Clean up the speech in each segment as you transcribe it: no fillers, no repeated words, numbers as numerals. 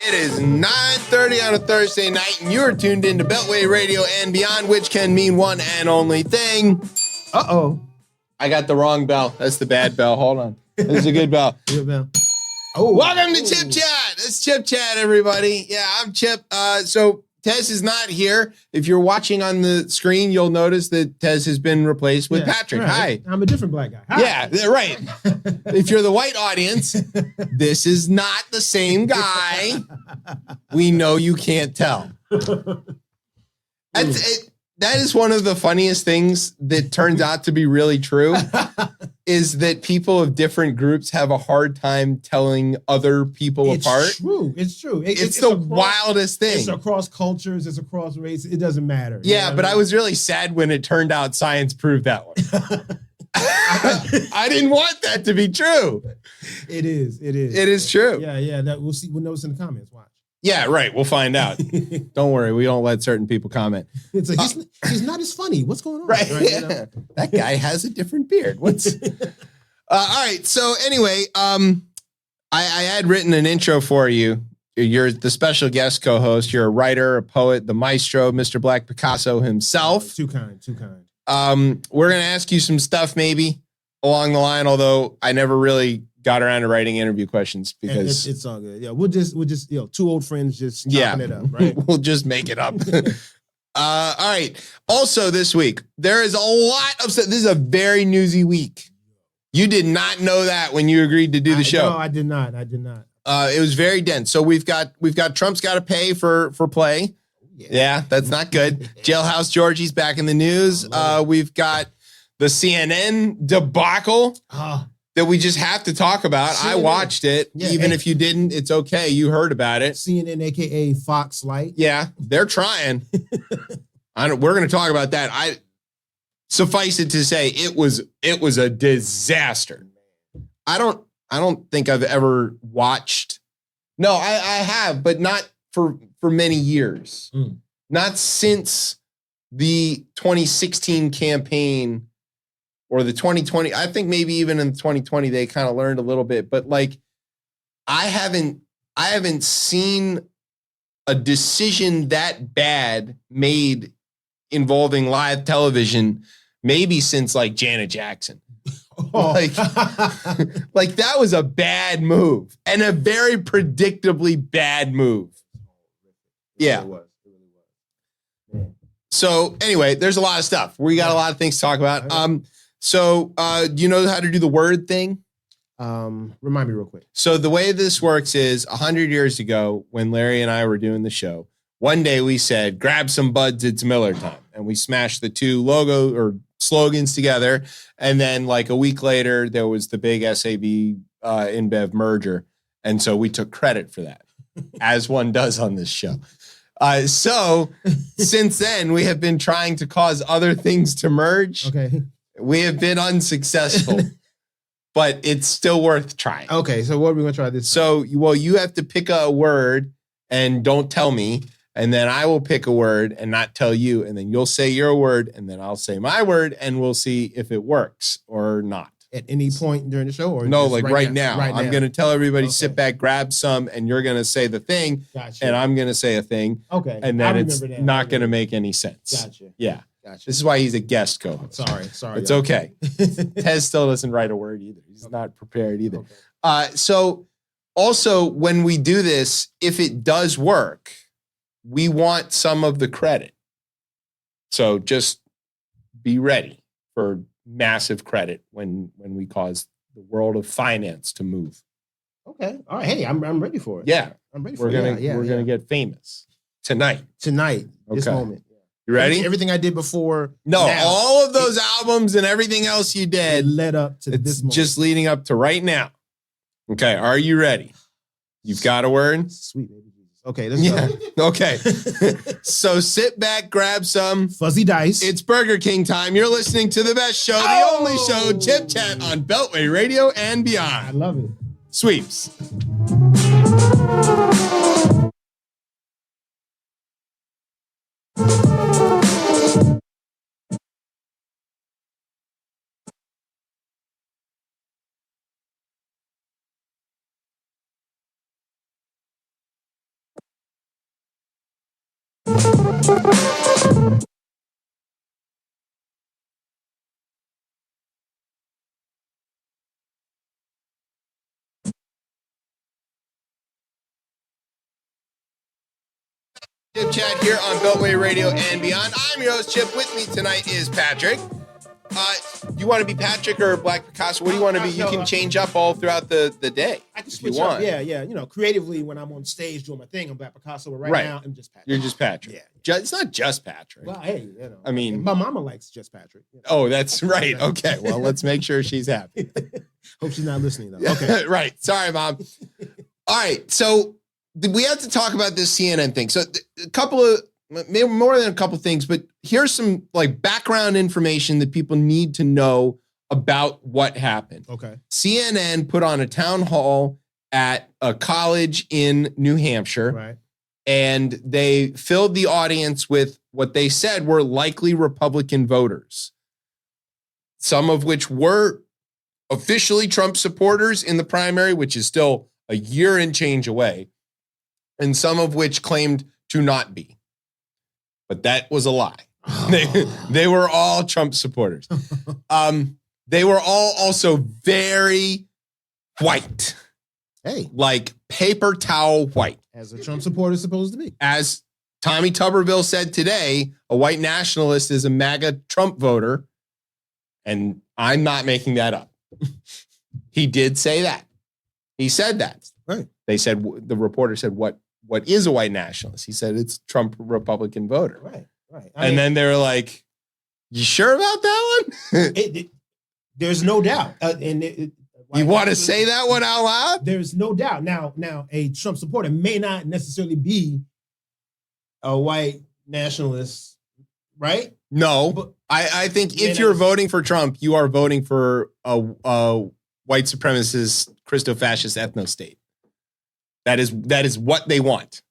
It is 9:30 on a Thursday night, and you're tuned into Beltway Radio and Beyond, which can mean one and only thing. Uh-oh. I got the wrong bell. That's the bad bell. Hold on. This is a good bell. Good bell. Oh, welcome to Chip Chat. It's Chip Chat, everybody. Yeah, I'm Chip. So Tez is not here. If you're watching on the screen, you'll notice that Tez has been replaced with Patrick. Right. Hi. I'm a different black guy. Hi. Yeah, right. If you're the white audience, this is not the same guy. We know you can't tell. That is one of the funniest things that turns out to be really true, is that people of different groups have a hard time telling other people apart. It's true. It's the wildest thing. It's across cultures. It's across races. It doesn't matter. Yeah, but I was really sad when it turned out science proved that one. I didn't want that to be true. It is. It is true. Yeah. That we'll see. We'll notice in the comments. Watch. Yeah, right. We'll find out. Don't worry. We don't let certain people comment. It's like, he's not as funny. What's going on? Right. Yeah. You know? That guy has a different beard. What's all right. So anyway, I had written an intro for you. You're the special guest co-host. You're a writer, a poet, the maestro, Mr. Black Picasso himself. Too kind. We're going to ask you some stuff maybe along the line, although I never really got around to writing interview questions because it's all good. Yeah, we'll just two old friends just chopping it up, right? We'll just make it up. All right. Also this week, there is a lot of stuff. This is a very newsy week. You did not know that when you agreed to do the show. No, I did not. It was very dense. So we've got Trump's got to pay for play. Yeah, that's not good. Jailhouse Georgie's back in the news. We've got the CNN debacle. That we just have to talk about. CNN. I watched it. Yeah, even if you didn't, it's okay. You heard about it. CNN, aka Fox Light. Yeah, they're trying. We're going to talk about that. Suffice it to say, it was a disaster. I don't think I've ever watched. No, I have, but not for many years. Not since the 2016 campaign. Or the 2020, I think maybe even in 2020 they kind of learned a little bit, but like I haven't seen a decision that bad made involving live television maybe since like Janet Jackson. Like that was a bad move and a very predictably bad move. Yeah. It really was. So anyway, there's a lot of stuff. We got a lot of things to talk about. So, do you know how to do the word thing? Remind me real quick. So the way this works is 100 years ago when Larry and I were doing the show, one day we said, grab some buds, it's Miller time. And we smashed the two logo or slogans together. And then like a week later, there was the big SAB InBev merger. And so we took credit for that, as one does on this show. So since then, we have been trying to cause other things to merge. Okay. We have been unsuccessful, but it's still worth trying. Okay, so what are we going to try this time? So, well, you have to pick a word and don't tell me, and then I will pick a word and not tell you, and then you'll say your word, and then I'll say my word, and we'll see if it works or not. At any point during the show? Or no, like right now. I'm going to tell everybody, sit back, grab some, and you're going to say the thing, and I'm going to say a thing. Okay. And then it's not going to make any sense. Gotcha. Yeah. Gotcha. This is why he's a guest co-host. Sorry. It's okay. Tez still doesn't write a word either. He's not prepared either. Okay. So also when we do this, if it does work, we want some of the credit. So just be ready for massive credit when we cause the world of finance to move. Okay. All right. Hey, I'm ready for it. Yeah. I'm ready for it. We're gonna get famous tonight. This moment. You ready? Everything I did before. No, all of those albums and everything else you did led up to this moment. Just leading up to right now. Okay, are you ready? You've got a word? Sweet baby Jesus. Okay, let's go. Okay. So sit back, grab some fuzzy dice. It's Burger King time. You're listening to the best show, the only show, Chip Chat on Beltway Radio and beyond. I love it. Sweeps. Chip Chat here on Beltway Radio and beyond. I'm your host, Chip. With me tonight is Patrick. You want to be Patrick or Black Picasso? What do you want to be? You can change up all throughout the day. I can switch up. Yeah. You know, creatively, when I'm on stage doing my thing, I'm Black Picasso. But right now, I'm just Patrick. You're just Patrick. Yeah. It's not just Patrick. Well, hey, you know. I mean, my mama likes just Patrick. You know. Oh, that's right. Okay. Well, let's make sure she's happy. Hope she's not listening, though. Okay. Right. Sorry, Mom. All right. So we have to talk about this CNN thing. So a couple of, maybe more than a couple things, but here's some like background information that people need to know about what happened. Okay. CNN put on a town hall at a college in New Hampshire. Right. And they filled the audience with what they said were likely Republican voters, some of which were officially Trump supporters in the primary, which is still a year and change away, and some of which claimed to not be. But that was a lie. They were all Trump supporters. They were all also very white. Hey. Like paper towel white. As a Trump supporter is supposed to be. As Tommy Tuberville said today, a white nationalist is a MAGA Trump voter. And I'm not making that up. He did say that. He said that. Right. They said, the reporter said, what is a white nationalist? He said, it's Trump Republican voter. Right. And then they were like, you sure about that one? There's no doubt. You want to say that one out loud? There's no doubt. Now, a Trump supporter may not necessarily be a white nationalist, right? No, but I think if you're voting for Trump, you are voting for a white supremacist, Christo-fascist ethno-state. That is what they want.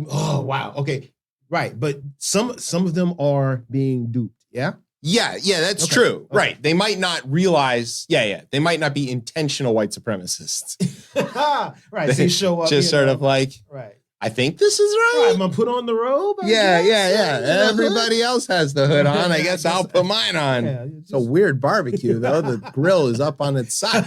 Oh, wow. Okay. Right. But some of them are being duped. Yeah. Yeah, that's true. Okay. Right. They might not realize, they might not be intentional white supremacists. Right. They show up. Just sort of like, right. I think this is right. I'm going to put on the robe. Yeah. Everybody else has the hood on. I guess I'll put mine on. It's a weird barbecue, though. The grill is up on its side.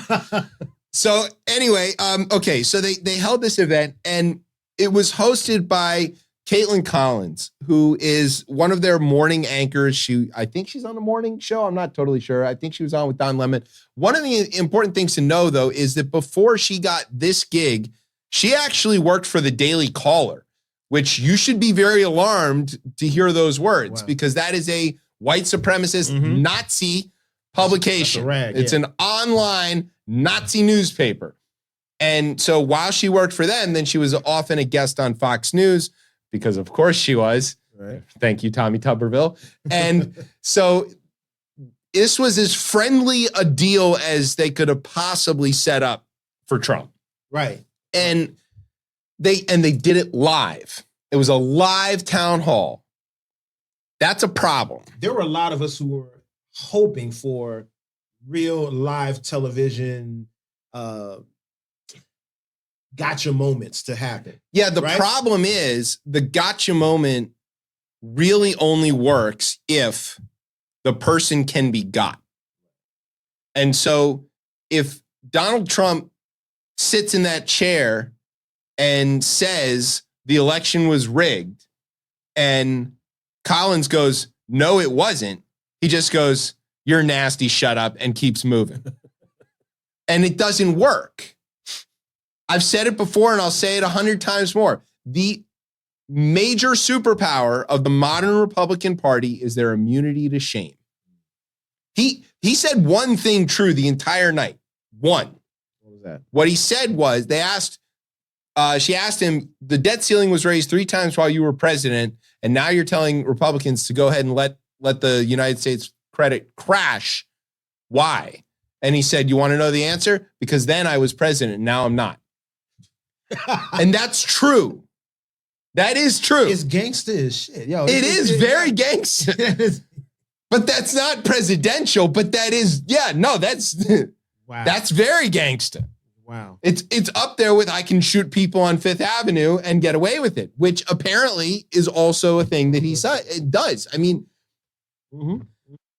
So anyway, okay. So they held this event, and it was hosted by Caitlin Collins, who is one of their morning anchors. I think she's on the morning show. I'm not totally sure. I think she was on with Don Lemon. One of the important things to know, though, is that before she got this gig, she actually worked for the Daily Caller, which you should be very alarmed to hear those words, because that is a white supremacist Nazi publication. It's an online Nazi newspaper. And so while she worked for them, then she was often a guest on Fox News, because of course she was. Right. Thank you, Tommy Tuberville. And so this was as friendly a deal as they could have possibly set up for Trump. Right. And they did it live. It was a live town hall. That's a problem. There were a lot of us who were hoping for real live television gotcha moments to happen. Yeah, the problem is the gotcha moment really only works if the person can be got. And so if Donald Trump sits in that chair and says the election was rigged, and Collins goes, no, it wasn't. He just goes, you're nasty, shut up, and keeps moving. And it doesn't work. I've said it before, and I'll say it 100 times more. The major superpower of the modern Republican Party is their immunity to shame. He said one thing true the entire night. One. What was that? What he said was, she asked him, the debt ceiling was raised 3 times while you were president, and now you're telling Republicans to go ahead and let the United States credit crash. Why? And he said, you want to know the answer? Because then I was president, and now I'm not. And that's true. That is true. It's gangster as shit. Yo, it is very gangster. But that's not presidential, but that is, wow. That's very gangster. Wow. It's up there with I can shoot people on Fifth Avenue and get away with it, which apparently is also a thing that he does. I mean,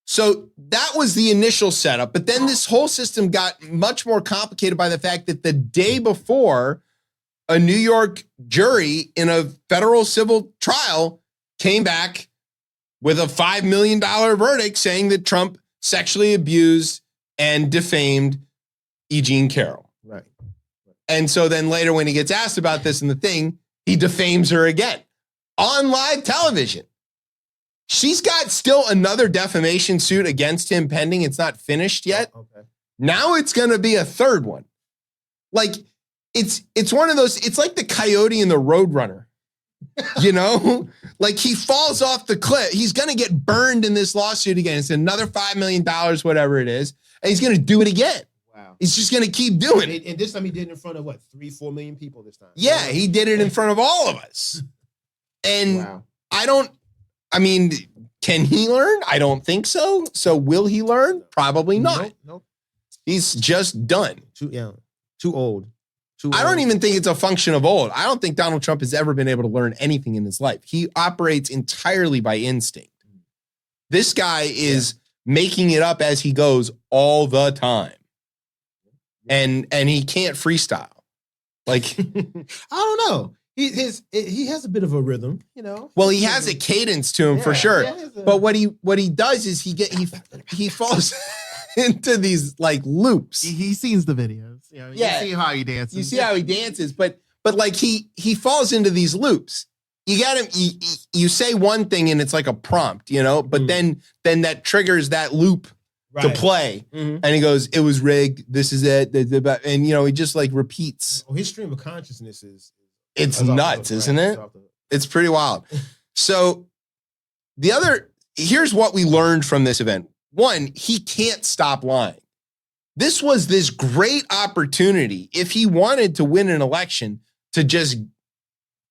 so that was the initial setup, but then this whole system got much more complicated by the fact that the day before, a New York jury in a federal civil trial came back with a $5 million verdict saying that Trump sexually abused and defamed Jean Carroll. Right. And so then later when he gets asked about this in the thing, he defames her again on live television. She's got still another defamation suit against him pending. It's not finished yet. Okay. Now it's going to be a third one. Like it's one of those, it's like the Coyote and the Roadrunner. You know, like he falls off the cliff. He's going to get burned in this lawsuit again. It's another $5 million, whatever it is. And he's going to do it again. Wow. He's just going to keep doing it. And this time he did it in front of 3-4 million people this time. Yeah, he did it in front of all of us. And I mean, can he learn? I don't think so. So will he learn? Probably not. Nope. He's just done. Too old. I don't even think it's a function of old. I don't think Donald Trump has ever been able to learn anything in his life. He operates entirely by instinct. This guy is making it up as he goes all the time. And he can't freestyle. Like, I don't know. He has a bit of a rhythm, you know. Well, he has a cadence to him for sure. But what he does is he falls into these like loops. He sees the videos. You know, you see how he dances. You see how he dances, but like he falls into these loops. You got him. You say one thing and it's like a prompt, you know. But then that triggers that loop to play, and he goes, "It was rigged. This is it." And you know, he just like repeats. His stream of consciousness it's nuts, isn't it? It's pretty wild. So here's what we learned from this event. One, he can't stop lying. This was this great opportunity, if he wanted to win an election, to just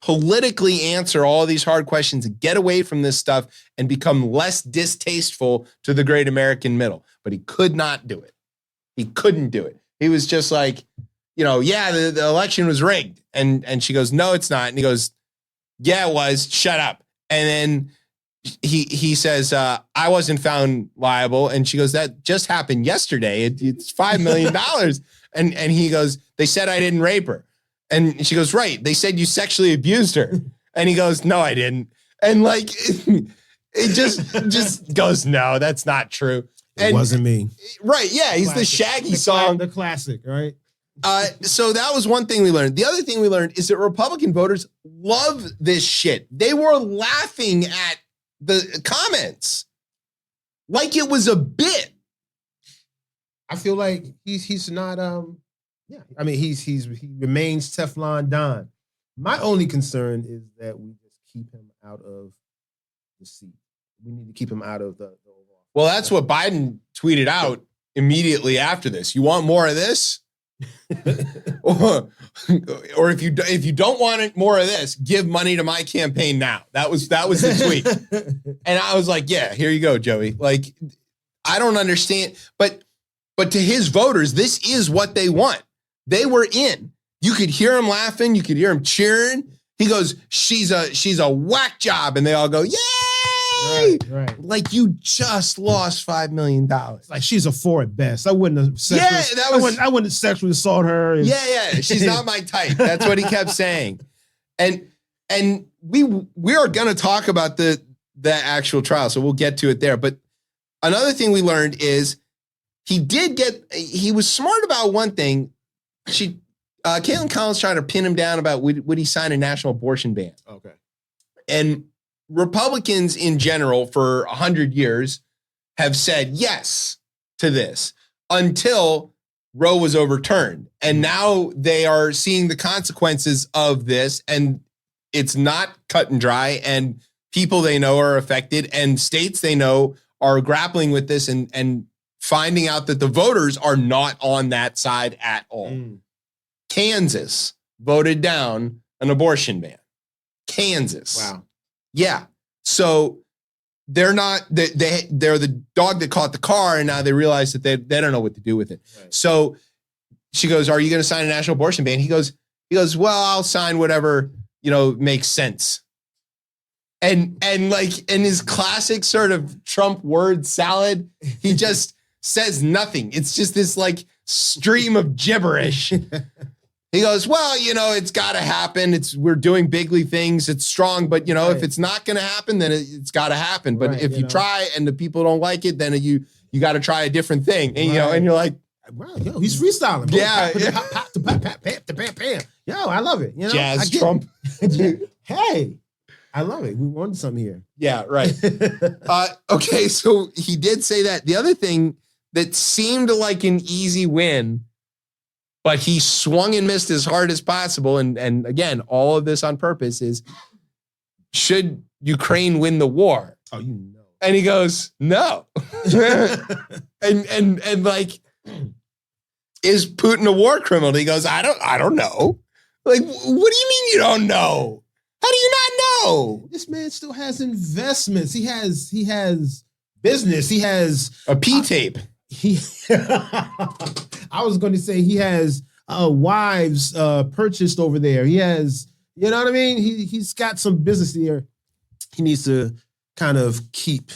politically answer all these hard questions and get away from this stuff and become less distasteful to the great American middle. But he could not do it. He couldn't do it. He was just like, you know, the election was rigged. And she goes, no, it's not. And he goes, yeah, it was. Shut up. And then he says, I wasn't found liable. And she goes, that just happened yesterday. It's $5 million. and he goes, they said I didn't rape her. And she goes, right. They said you sexually abused her. And he goes, no, I didn't. And like, it just goes, no, that's not true. It wasn't me. Right. Yeah. He's the Shaggy song. The classic, right? So that was one thing we learned. The other thing we learned is that Republican voters love this shit. They were laughing at the comments like it was a bit. I feel like he's not I mean he remains Teflon Don. My only concern is that we just keep him out of the seat. We need to keep him out of the overall. Well, that's what Biden tweeted out immediately after this. You want more of this? or if you don't want more of this, give money to my campaign now. That was the tweet. And I was like, yeah, here you go, Joey. Like, I don't understand, but to his voters, this is what they want. They were in. You could hear him laughing, you could hear him cheering. He goes, she's a whack job, and they all go, yay! Right. Like, you just lost $5 million. Like, she's a 4 at best. I wouldn't have I wouldn't sexually assault her. Yeah. She's not my type. That's what he kept saying. And we are gonna talk about the actual trial, so we'll get to it there. But another thing we learned is he was smart about one thing. Caitlin Collins tried to pin him down about would he sign a national abortion ban. Okay. And Republicans in general for 100 years have said yes to this until Roe was overturned. And now they are seeing the consequences of this, and it's not cut and dry, and people they know are affected, and states they know are grappling with this and finding out that the voters are not on that side at all. Kansas voted down an abortion ban. Kansas. Wow. Yeah. So they're not, they're the dog that caught the car, and now they realize that they don't know what to do with it. Right. So she goes, "Are you going to sign a national abortion ban?" He goes, "Well, I'll sign whatever, makes sense." And like in his classic sort of Trump word salad, he just says nothing. It's just this like stream of gibberish. He goes, "Well, it's got to happen. We're doing bigly things. It's strong, but right. If it's not going to happen, then it's got to happen. But right, if you try and the people don't like it, then you got to try a different thing." And right. And you're like, "Wow, he's freestyling." Yeah, pam. Yo, I love it. Jazz Trump. Hey, I love it. We won something here. Yeah, right. Okay, so he did say that. The other thing that seemed like an easy win, but he swung and missed as hard as possible. And again, all of this on purpose is, should Ukraine win the war? Oh, And he goes, "No." and like, is Putin a war criminal? He goes, I don't know. Like, what do you mean you don't know? How do you not know? This man still has investments. He has business. He has a P-tape. I was going to say he has wives purchased over there. He has, you know what I mean? He's got some business here. He needs to kind of keep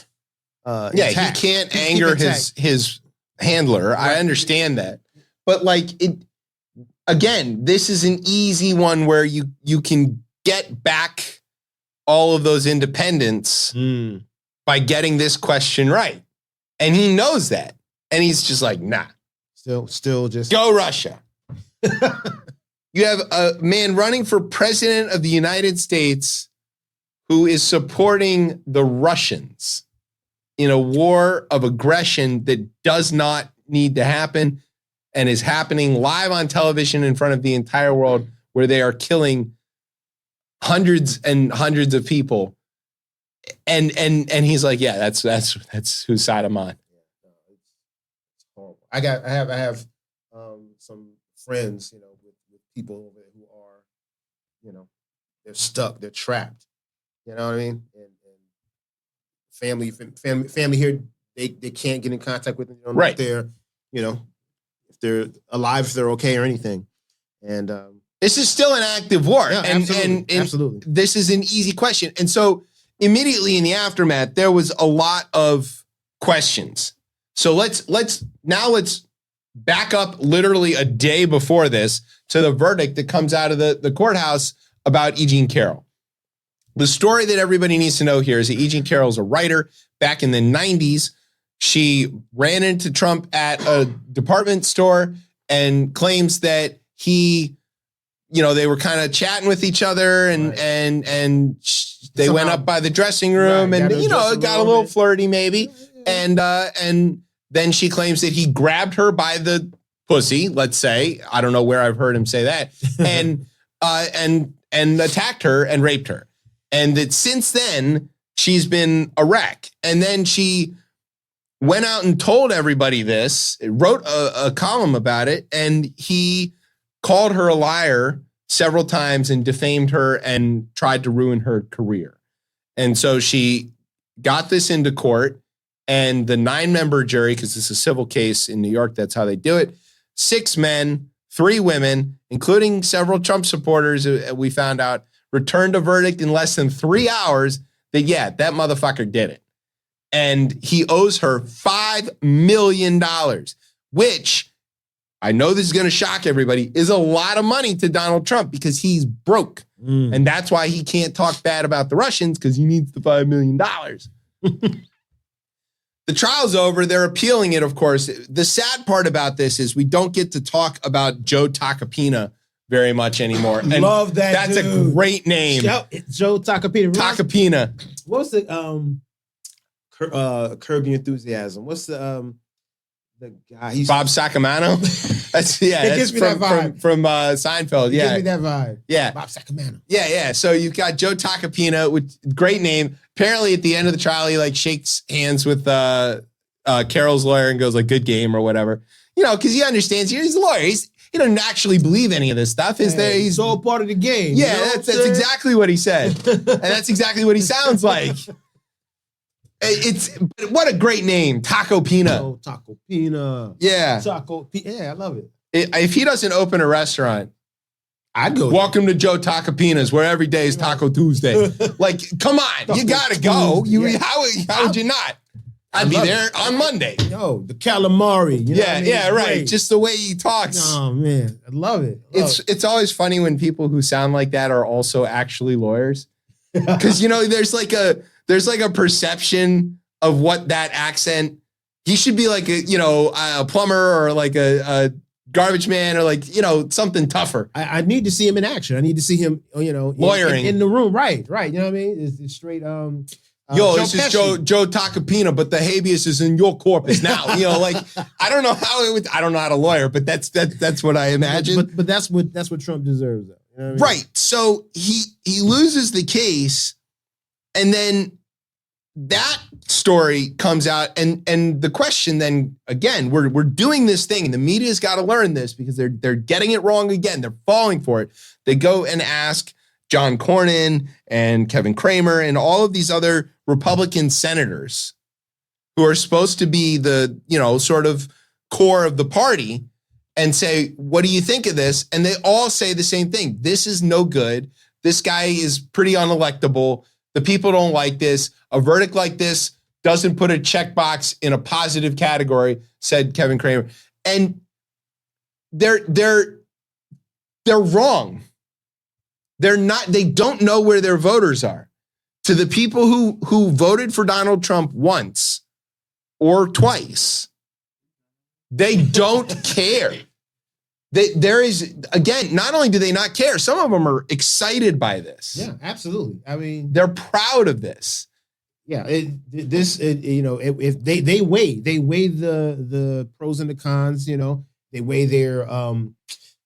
intact. He can't anger his handler. Right. I understand that. But like again, this is an easy one where you can get back all of those independents by getting this question right. And he knows that. And he's just like, nah. Still just go Russia. You have a man running for president of the United States who is supporting the Russians in a war of aggression that does not need to happen and is happening live on television in front of the entire world, where they are killing hundreds and hundreds of people. And he's like, yeah, that's whose side I'm on. I have some friends, with people over there who are, they're stuck, they're trapped. You know what I mean? And family here, they can't get in contact with them. They don't know right. if they're, if they're alive, if they're okay or anything. And this is still an active war. Yeah, and absolutely. This is an easy question. And so immediately in the aftermath, there was a lot of questions. So let's back up literally a day before this to the verdict that comes out of the courthouse about E. Jean Carroll. The story that everybody needs to know here is that E. Jean Carroll is a writer. Back in the 90s, she ran into Trump at a department store and claims that they were kind of chatting with each other and right. and they went up by the dressing room right, and it got a little flirty maybe. And then she claims that he grabbed her by the pussy, let's say. I don't know where I've heard him say that. And attacked her and raped her. And that since then, she's been a wreck. And then she went out and told everybody this, wrote a column about it, and he called her a liar several times and defamed her and tried to ruin her career. And so she got this into court, and the 9-member jury, because it's a civil case in New York, that's how they do it, 6 men, 3 women, including several Trump supporters, we found out, returned a verdict in less than 3 hours that, yeah, that motherfucker did it. And he owes her $5 million, which, I know this is going to shock everybody, is a lot of money to Donald Trump because he's broke. And that's why he can't talk bad about the Russians, because he needs the $5 million. The trial's over. They're appealing it, of course. The sad part about this is we don't get to talk about Joe Tacopina very much anymore. And love that. That's dude. a great name. Joe Tacopina. Tacopina. What's the Curb Your Enthusiasm? What's the guy? Bob Sacamano. That's It gives me that vibe. from Seinfeld. Yeah, gives me that vibe. Yeah, Bob Sacamano. Yeah. So you've got Joe Tacopina, with great name. Apparently, at the end of the trial, he like shakes hands with Carroll's lawyer and goes like, "Good game" or whatever. Because he understands he's a lawyer. He doesn't actually believe any of this stuff. He's all part of the game. Yeah, that's exactly what he said, and that's exactly what he sounds like. What a great name, Tacopina. Oh, Tacopina. Yeah, Yeah, I love it. If he doesn't open a restaurant, I'd go. Welcome to Joe Tacopina's, where every day is Taco Tuesday. Like, come on, you gotta go. How would you not? I'd be there on Monday. Yo, the calamari. Right. Great. Just the way he talks. Oh man, I love it. It's always funny when people who sound like that are also actually lawyers, because there's like a perception of what that accent. He should be like a plumber or like a garbage man or like something tougher. I need to see him in action. I need to see him lawyering in the room. Right. You know what I mean? It's straight. This is Joe Tacopina, but the habeas is in your corpus now. I don't know how I don't know how to lawyer, but that's what I imagine. But that's what Trump deserves, though. You know what I mean? Right. So he loses the case, and then that story comes out, and the question then again, we're doing this thing, and the media's got to learn this because they're getting it wrong again. They're falling for it. They go and ask John Cornyn and Kevin Cramer and all of these other Republican senators who are supposed to be the, sort of core of the party and say, what do you think of this? And they all say the same thing. This is no good. This guy is pretty unelectable. The people don't like this. A verdict like this doesn't put a checkbox in a positive category, said Kevin Cramer. And they're wrong. They don't know where their voters are. To the people who voted for Donald Trump once or twice, they don't care. There is, again, not only do they not care, some of them are excited by this. Yeah, absolutely. I mean, they're proud of this. Yeah, if they weigh the pros and the cons, they weigh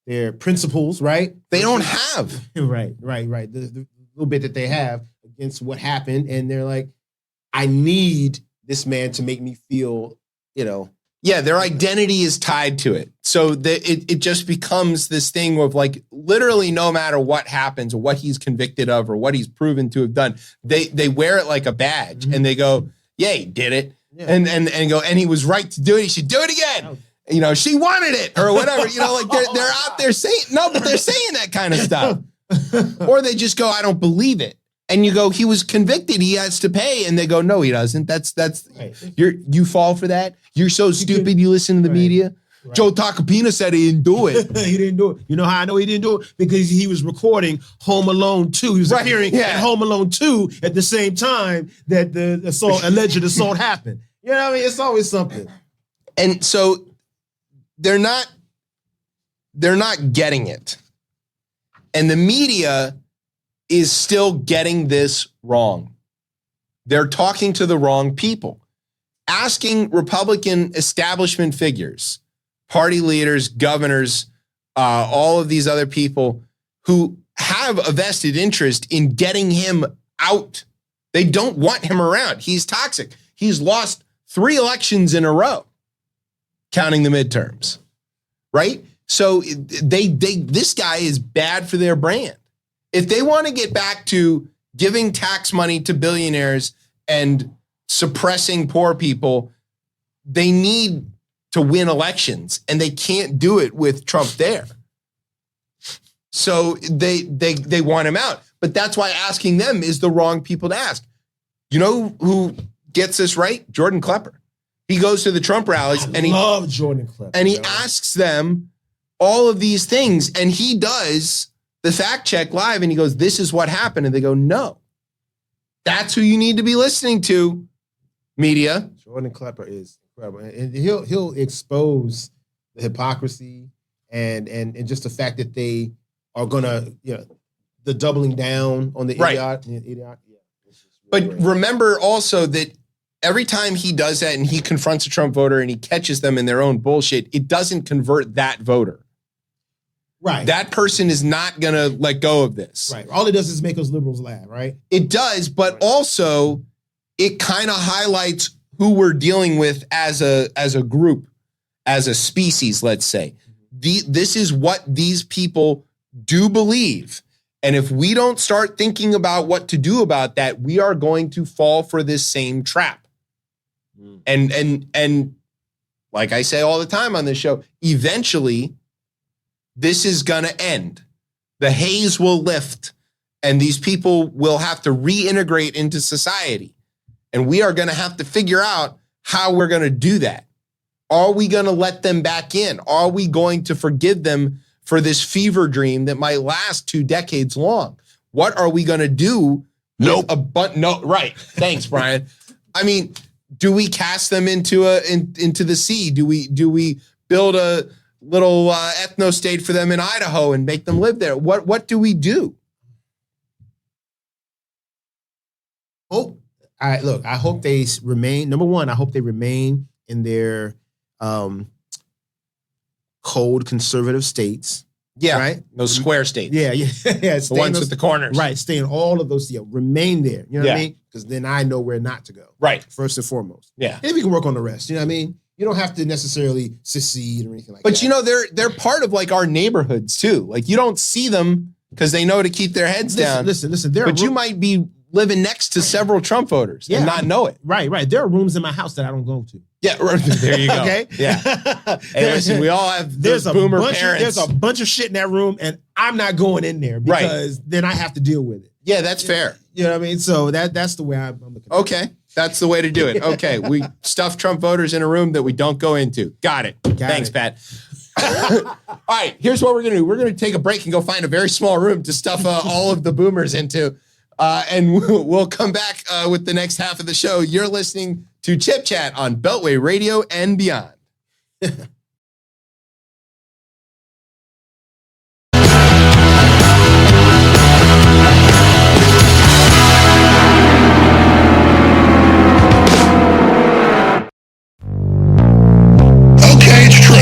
their principles, right? They don't have. Right. The little bit that they have against what happened. And they're like, I need this man to make me feel, Yeah, their identity is tied to it. So it just becomes this thing of like, literally no matter what happens or what he's convicted of or what he's proven to have done, they wear it like a badge and they go, yeah, he did it. Yeah. And go, and he was right to do it. He should do it again. She wanted it or whatever, like they're out there saying, no, but they're saying that kind of stuff. Or they just go, I don't believe it. And you go, he was convicted, he has to pay. And they go, no, he doesn't. That's right. You fall for that. You're so stupid. You listen to the media. Right. Joe Tacopina said he didn't do it. He didn't do it. You know how I know he didn't do it? Because he was recording Home Alone 2. He was appearing at Home Alone 2 at the same time that the alleged assault happened. You know what I mean? It's always something. And so they're not getting it. And the media is still getting this wrong. They're talking to the wrong people. Asking Republican establishment figures, party leaders, governors, all of these other people who have a vested interest in getting him out. They don't want him around. He's toxic. He's lost 3 elections in a row, counting the midterms, right? So this guy is bad for their brand. If they want to get back to giving tax money to billionaires and suppressing poor people, they need to win elections, and they can't do it with Trump there. So they want him out. But that's why asking them is the wrong people to ask. You know who gets this right? Jordan Klepper. He goes to the Trump rallies and he love Jordan Klepper. And he asks them all of these things, and he does the fact check live, and he goes, this is what happened. And they go, no. That's who you need to be listening to, media. Jordan Klepper is incredible. And he'll expose the hypocrisy and just the fact that they are gonna, the doubling down on the idiot. Yeah. But remember also that every time he does that and he confronts a Trump voter and he catches them in their own bullshit, it doesn't convert that voter. Right. That person is not going to let go of this. Right. All it does is make us liberals laugh, right? It does, but also it kind of highlights who we're dealing with as a group, as a species, let's say. This is what these people do believe. And if we don't start thinking about what to do about that, we are going to fall for this same trap. And like I say all the time on this show, eventually this is going to end. The haze will lift and these people will have to reintegrate into society. And we are going to have to figure out how we're going to do that. Are we going to let them back in? Are we going to forgive them for this fever dream that might last 2 decades long? What are we going to do? Nope. No, right. Thanks, Brian. I mean, do we cast them into the sea? Do we build a little ethno state for them in Idaho and make them live there? What do we do? I hope they remain. Number one, I hope they remain in their cold conservative states. Yeah, right. Those square states. Yeah. The ones with the corners. Right. Stay in all of those. Remain there. You know what I mean? Because then I know where not to go. Right. First and foremost. Yeah. And we can work on the rest. You know what I mean? You don't have to necessarily secede or anything like that. But they're part of like our neighborhoods too. Like you don't see them because they know to keep their heads down. Listen. But you might be living next to several Trump voters and not know it. Right. There are rooms in my house that I don't go to. Yeah, there you go. Okay. Yeah. Hey, listen, we all have those boomer parents. There's a bunch of shit in that room, and I'm not going in there because then I have to deal with it. Yeah, that's fair. You know what I mean? So that's the way I'm looking at it. Okay. That's the way to do it. Okay. We stuff Trump voters in a room that we don't go into. Got it. Thanks, Pat. All right. Here's what we're going to do. We're going to take a break and go find a very small room to stuff all of the boomers into. And we'll come back with the next half of the show. You're listening to Chip Chat on Beltway Radio and beyond. Okay, it's true.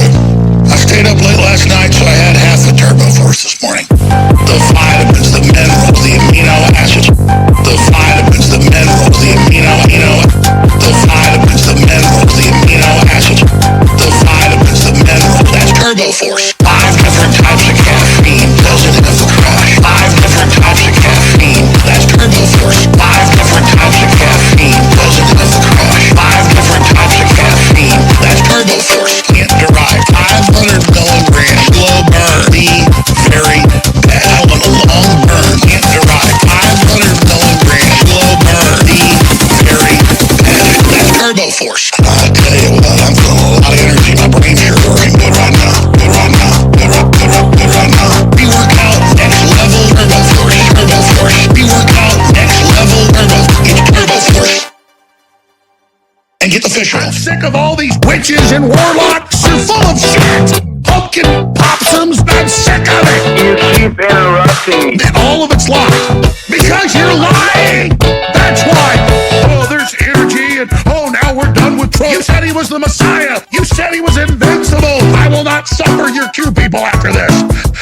I stayed up late last night, so I had half the turbo force this morning. The vitamins, the minerals, the amino acids. The vitamins, the minerals, the amino the vitamins, the minerals, the amino acids. The vitamins, the minerals. That's turbo force. 5 different types of caffeine doesn't have the crash. 5 different types of caffeine. That's turbo force. 5 different types of caffeine doesn't have the crash. 5 different types of caffeine. That's turbo force. Can't derive 500 milligrams slow burn. The very best. I want a long burn. Can't derive 500 milligrams slow burn. The very best. That's turbo force. I tell you what, I'm feeling a lot of energy. My brain's sure working good right now. Good right now. Good right now. Pre-workout, next level, turbo force. Turbo force. Pre-workout, next level, turbo. It's turbo force. And get the fish oil. I'm sick of all these witches and warlocks. You're full of shit. Pumpkin popsums, I'm sick of it. You keep interrupting me. And all of it's lies. Because you're lying. That's why. Oh, there's energy and now we're done with Trump. You said he was the Messiah. You said he was invincible. I will not suffer your Q people after this.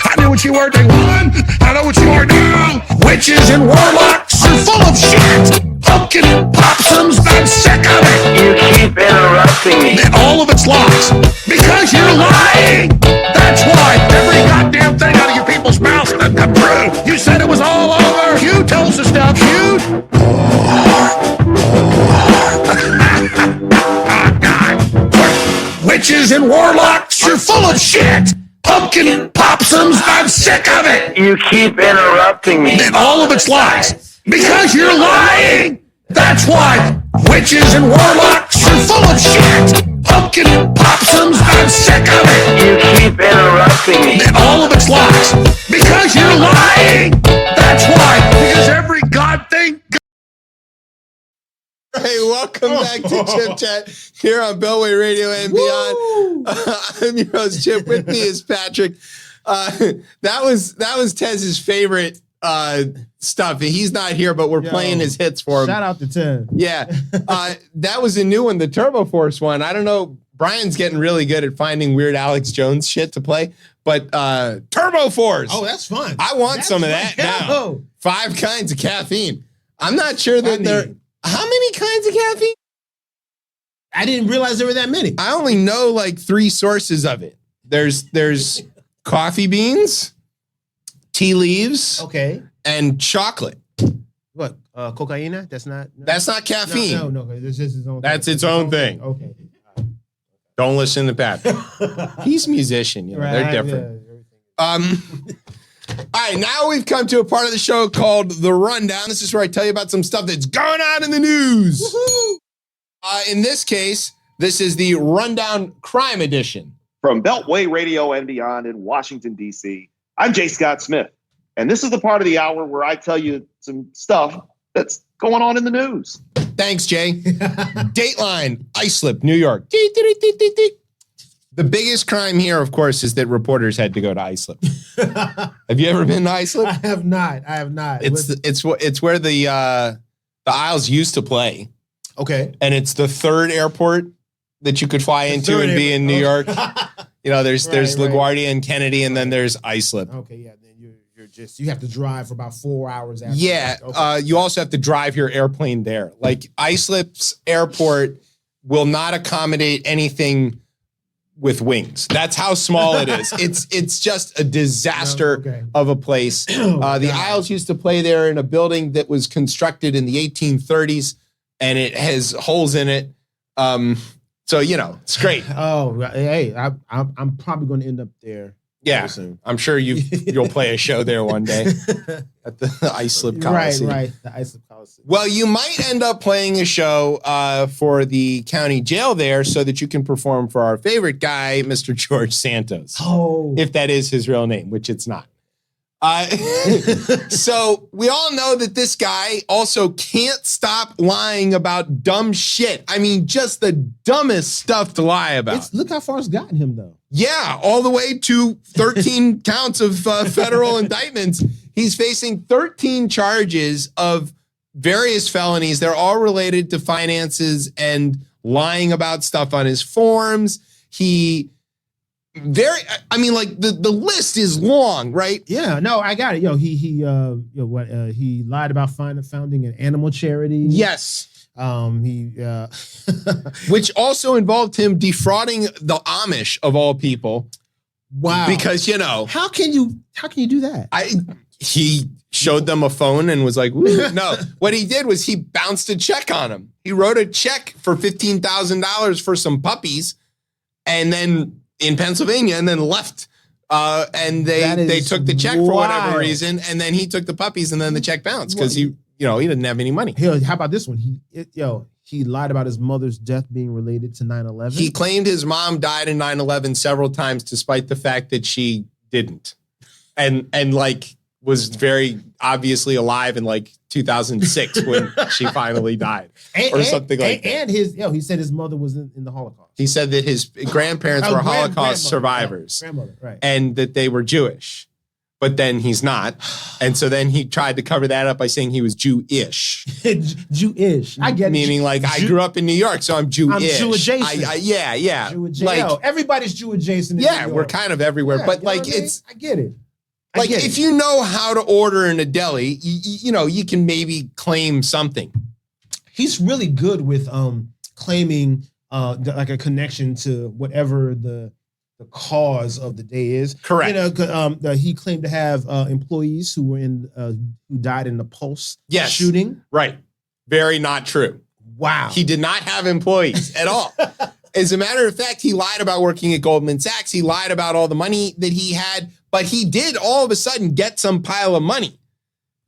I knew what you were day one. I know what you are now. Witches and warlocks are full of shit. Pumpkin popsums, I'm sick of it. You keep interrupting me. And all of it's lies. Because you're lying. That's why every goddamn thing out of your people's mouths doesn't come true. You said it was all over. You told us to stop. You. Witches and warlocks, you're full of shit. Pumpkin popsums, I'm sick of it. You keep interrupting me. And all of it's lies. Because you're lying. That's why witches and warlocks, you're full of shit. Pumpkin popsums, I'm sick of it. You keep interrupting me. And all of it's lies. Because you're lying. That's why. Because every god thing. Hey, welcome back to Chip Chat here on Beltway Radio and beyond. I'm your host, Chip. With me is Patrick. That was Tez's favorite stuff. He's not here, but we're playing his hits for him. Shout out to Tez. Yeah. That was a new one, the Turbo Force one. I don't know. Brian's getting really good at finding weird Alex Jones shit to play, but Turbo Force. Oh, that's fun. I want some of that now. 5 kinds of caffeine. I'm not sure that how many kinds of caffeine? I didn't realize there were that many. I only know like 3 sources of it. There's coffee beans, tea leaves, and chocolate. What? Cocaine? That's not. No. That's not caffeine. No. It's just its own. That's its own thing. Okay. Don't listen to Pat. He's a musician. You know, they're different. All right, now we've come to a part of the show called The Rundown. This is where I tell you about some stuff that's going on in the news. In this case, this is the Rundown Crime Edition. From Beltway Radio and beyond in Washington, D.C., I'm J. Scott Smith. And this is the part of the hour where I tell you some stuff that's going on in the news. Thanks, Jay. Dateline, Islip, New York. The biggest crime here, of course, is that reporters had to go to Islip. Have you ever been to Islip? I have not. It's where the Isles used to play. Okay. And it's the 3rd airport that you could fly into and be in New York. You know, there's LaGuardia and Kennedy, and then there's Islip. Okay, yeah. Then you have to drive for about 4 hours after. Yeah. You also have to drive your airplane there. Like Islip's airport will not accommodate anything with wings. That's how small it is. It's just a disaster of a place. The Isles used to play there in a building that was constructed in the 1830s, and it has holes in it. So, you know, it's great. Oh, hey, I'm probably going to end up there. Yeah, I'm sure you'll play a show there one day at the Islip Coliseum. Right, the Islip Coliseum. Well, you might end up playing a show for the county jail there so that you can perform for our favorite guy, Mr. George Santos. Oh. If that is his real name, which it's not. So we all know that this guy also can't stop lying about dumb shit. I mean, just the dumbest stuff to lie about. Look how far it's gotten him, though. Yeah, all the way to 13 counts of federal indictments. He's facing 13 charges of various felonies. They're all related to finances and lying about stuff on his forms. The list is long, right? Yeah, no, I got it. He lied about founding an animal charity. Yes. Which also involved him defrauding the Amish of all people. Wow. Because, you know, how can you do that? He showed them a phone and was like, woo. No, what he did was he bounced a check on him. He wrote a check for $15,000 for some puppies, and then in Pennsylvania, and then left. And they took the check for whatever reason, and then he took the puppies, and then the check bounced because he didn't have any money. How about this one? He lied about his mother's death being related to 9/11. He claimed his mom died in 9/11 several times, despite the fact that she didn't, and was very obviously alive in 2006 when she finally died, something like that. And he said his mother was in the Holocaust. He said that his grandparents were Holocaust survivors, grandmother, right, and that they were Jewish. But then he's not. And so then he tried to cover that up by saying he was Jewish. Jewish. I get it. Meaning I grew up in New York, so I'm Jewish. I'm Jew adjacent. Yeah. Jew adjacent. Everybody's Jew adjacent. Yeah, we're kind of everywhere. Yeah, but I get it. If you know how to order in a deli, you can maybe claim something. He's really good with claiming a connection to whatever the cause of the day is. Correct. He claimed to have employees who died in the Pulse shooting. Right. Very not true. Wow. He did not have employees at all. As a matter of fact, he lied about working at Goldman Sachs. He lied about all the money that he had, but he did all of a sudden get some pile of money.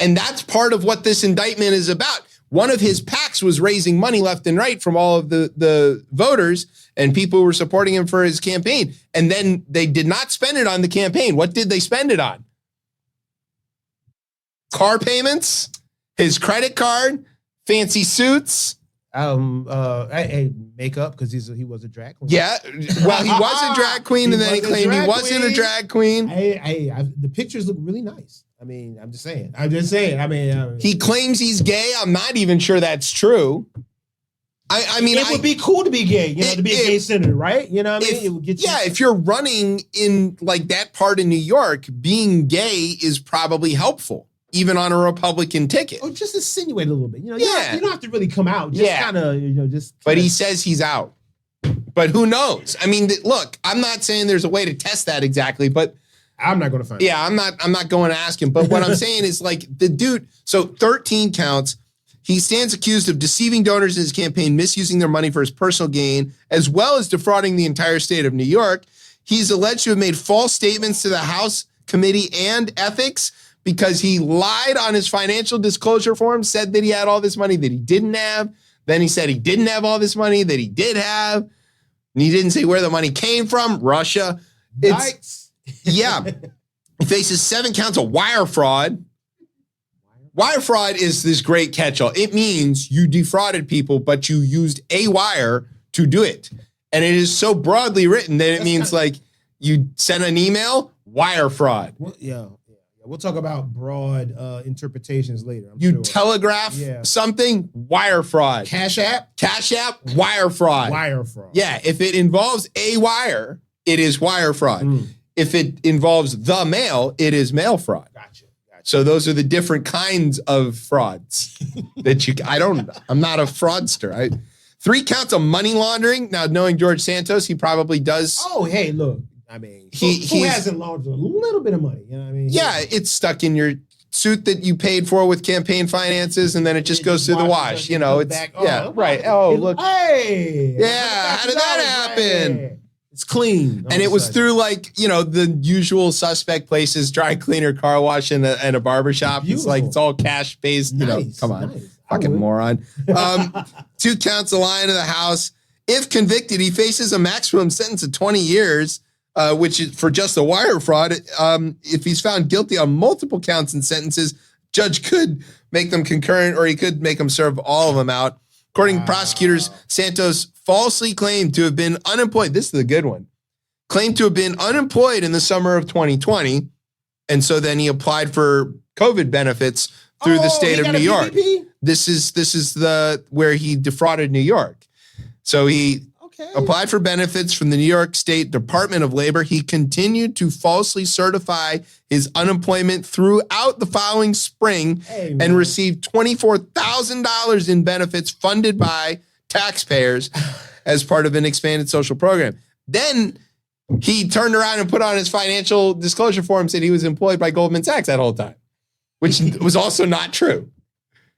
And that's part of what this indictment is about. One of his PACs was raising money left and right from all of the voters and people who were supporting him for his campaign. And then they did not spend it on the campaign. What did they spend it on? Car payments, his credit card, fancy suits, Makeup because he was a drag queen. Yeah. Well, he was a drag queen, and then he claimed he wasn't a drag queen. The pictures look really nice. I mean, I'm just saying. I mean, He claims he's gay. I'm not even sure that's true. I mean, it would be cool to be gay, to be a gay senator, right? You know what I mean? It would get you. Yeah, if you're running in like that part of New York, being gay is probably helpful, even on a Republican ticket. Or just insinuate a little bit. You Yeah. don't have to really come out. Just kind of, But he says he's out. But who knows? I mean, look, I'm not saying there's a way to test that exactly, but I'm not going to find yeah, I'm not going to ask him. But what I'm saying is like the dude, so 13 counts. He stands accused of deceiving donors in his campaign, misusing their money for his personal gain, as well as defrauding the entire state of New York. He's alleged to have made false statements to the House Committee and Ethics because he lied on his financial disclosure form, said that he had all this money that he didn't have. Then he said he didn't have all this money that he did have. And he didn't say where the money came from, Russia. Yeah. He faces 7 counts of wire fraud. Wire fraud is this great catch-all. It means you defrauded people, but you used a wire to do it. And it is so broadly written that it means like you sent an email, wire fraud. Well, yeah. We'll talk about broad interpretations later. I'm You sure. telegraph something, wire fraud. Cash App, wire fraud. wire fraud. Yeah, if it involves a wire, it is wire fraud. If it involves the mail, it is mail fraud. Gotcha. So those are the different kinds of frauds that I'm not a fraudster. 3 counts of money laundering. Now, knowing George Santos, he probably does. Oh, hey, look. I mean, who hasn't laundered a little bit of money? You know what I mean? Yeah, it's stuck in your suit that you paid for with campaign finances, and then it just goes through the wash. Right. Oh, look. Hey. Yeah, how did that happen? Hey. It's clean. And it was through the usual suspect places, dry cleaner, car wash, and a barbershop. Beautiful. It's all cash based. Nice, Come on. nice. Fucking moron. 2 counts of lying to the House. If convicted, he faces a maximum sentence of 20 years, which is for just a wire fraud. If he's found guilty on multiple counts and sentences, judge could make them concurrent or he could make them serve all of them out. According to prosecutors, Santos falsely claimed to have been unemployed. This is the good one. Claimed to have been unemployed in the summer of 2020. And so then he applied for COVID benefits through the state of New York. This is where he defrauded New York. So he applied for benefits from the New York State Department of Labor. He continued to falsely certify his unemployment throughout the following spring and received $24,000 in benefits funded by taxpayers as part of an expanded social program. Then he turned around and put on his financial disclosure form, said he was employed by Goldman Sachs that whole time, which was also not true.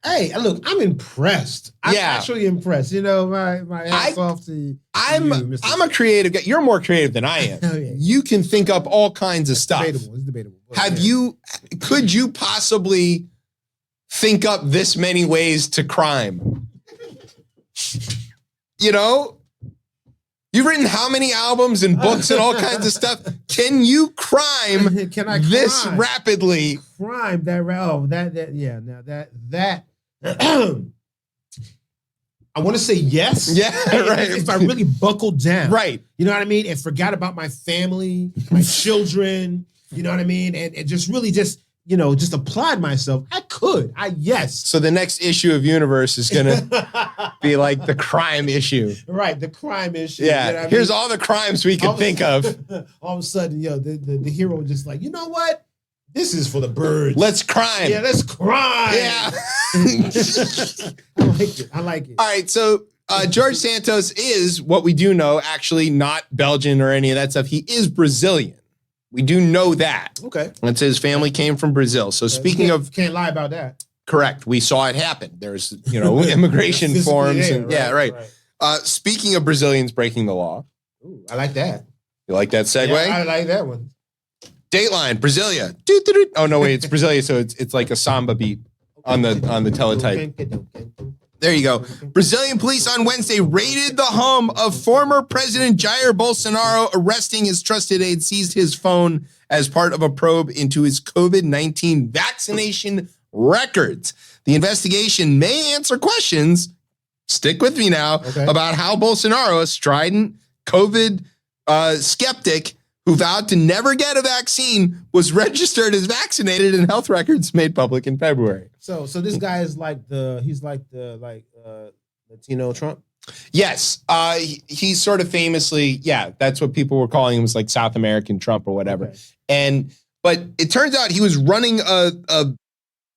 Hey, look, I'm impressed. I'm actually impressed. My hats off to you, I'm a creative guy. You're more creative than I am. You can think up all kinds of stuff. It's debatable. Could you possibly think up this many ways to crime? You've written how many albums and books and all kinds of stuff. Can you crime this rapidly? Crime that now that I want to say yes. Yeah, right. If I really buckled down. Right. You know what I mean? And forgot about my family, my children, you know what I mean? And just really just applied myself. I could. Yes. So the next issue of Universe is going to be like the crime issue. Right, the crime issue. Yeah. You know what Here's all the crimes we could think of. All of a sudden, the hero just like, you know what? This is for the birds. Let's crime. Yeah, let's crime. Yeah. I like it. All right, so George Santos is, what we do know, actually not Belgian or any of that stuff. He is Brazilian. We do know that. Okay. That's his family came from Brazil. So speaking of... Can't lie about that. Correct. We saw it happen. There's, immigration forms. Right. Speaking of Brazilians breaking the law. Ooh, I like that. You like that segue? Yeah, I like that one. Dateline, Brasilia. Oh, no, wait, it's Brasilia, so it's like a samba beat on the teletype. There you go. Brazilian police on Wednesday raided the home of former President Jair Bolsonaro, arresting his trusted aide, seized his phone as part of a probe into his COVID-19 vaccination records. The investigation may answer questions stick with me now, Okay. about how Bolsonaro, a strident COVID skeptic who vowed to never get a vaccine, was registered as vaccinated and health records made public in February. So this guy is like the Latino Trump. Yes, he's sort of famously, that's what people were calling him, was like South American Trump or whatever. Okay. But it turns out he was running a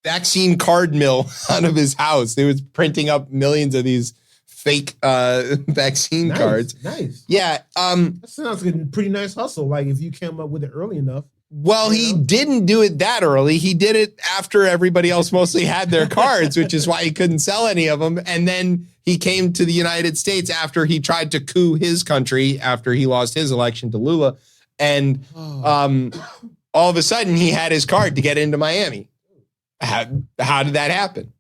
vaccine card mill out of his house. They was printing up millions of these fake vaccine cards. Nice. Yeah. That sounds like a pretty nice hustle. Like if you came up with it early enough. Well, he didn't do it that early. He did it after everybody else mostly had their cards, which is why he couldn't sell any of them. And then he came to the United States after he tried to coup his country after he lost his election to Lula. And all of a sudden he had his card to get into Miami. How did that happen?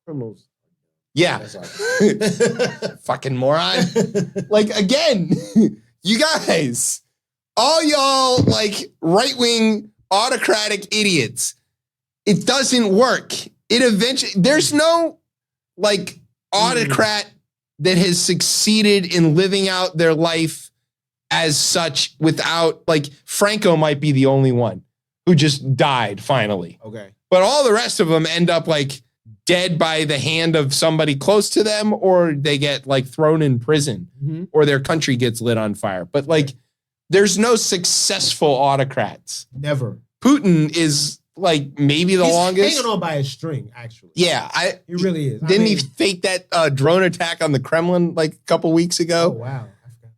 Criminals. Yeah. Fucking moron. Like, again, you guys, all y'all like right-wing autocratic idiots, it doesn't work. It eventually, there's no like autocrat that has succeeded in living out their life as such without, like, Franco might be the only one who just died finally. Okay. But all the rest of them end up like dead by the hand of somebody close to them, or they get like thrown in prison, or their country gets lit on fire. But like, there's no successful autocrats. Never. Putin is like maybe the longest. Hanging on by a string, actually. Yeah, he really is. Didn't he fake that drone attack on the Kremlin like a couple weeks ago? Oh wow.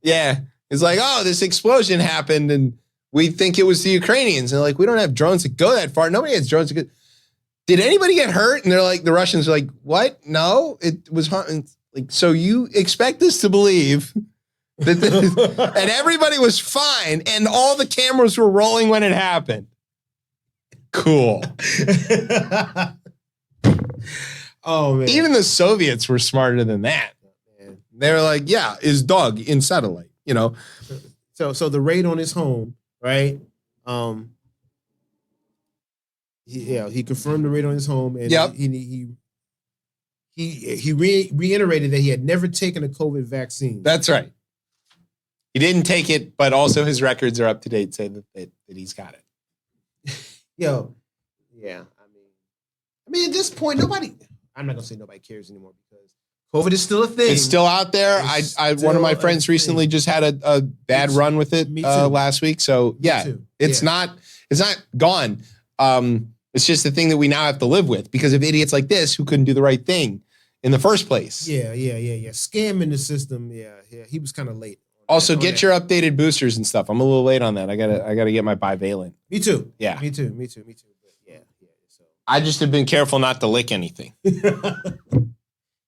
Yeah, it's like, oh, this explosion happened, and we think it was the Ukrainians. And they're like, we don't have drones that go that far. Nobody has drones that go. Did anybody get hurt? And they're like, the Russians are like, what? No, it was like, so you expect us to believe that and everybody was fine, and all the cameras were rolling when it happened. Cool. Oh man. Even the Soviets were smarter than that. They were like, yeah, is dog in satellite, you know? So the raid on his home, right? He confirmed the raid on his home, and he reiterated that he had never taken a COVID vaccine. That's right. He didn't take it, but also his records are up to date, saying that he's got it. Yo, yeah. I mean, at this point, I'm not gonna say nobody cares anymore because COVID is still a thing. It's still out there. One of my friends recently just had a bad run with it last week. So yeah, it's not gone. It's just the thing that we now have to live with because of idiots like this who couldn't do the right thing in the first place. Yeah. Scamming the system. Yeah. He was kind of late. Also, get your updated boosters and stuff. I'm a little late on that. I gotta get my bivalent. Me too. Yeah. Me too. But yeah. So I just have been careful not to lick anything.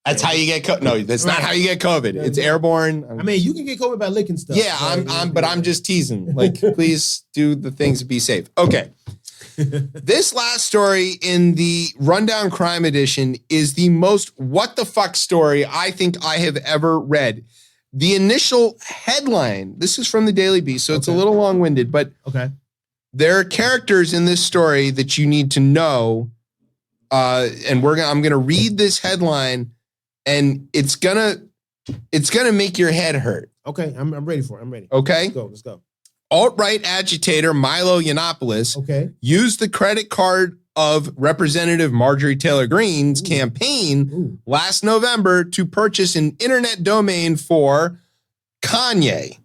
That's how you get COVID. No, that's not how you get COVID. It's airborne. I mean, you can get COVID by licking stuff. Yeah, I'm just teasing. Like, please do the things to be safe. Okay. This last story in the Rundown Crime Edition is the most what the fuck story I think I have ever read. The initial headline, this is from the Daily Beast, so it's a little long-winded, but there are characters in this story that you need to know, and I'm gonna read this headline, and it's gonna make your head hurt. Okay, I'm ready for it. I'm ready. Okay, let's go. Alt-right agitator Milo Yiannopoulos used the credit card of Representative Marjorie Taylor Greene's campaign last November to purchase an internet domain for Kanye,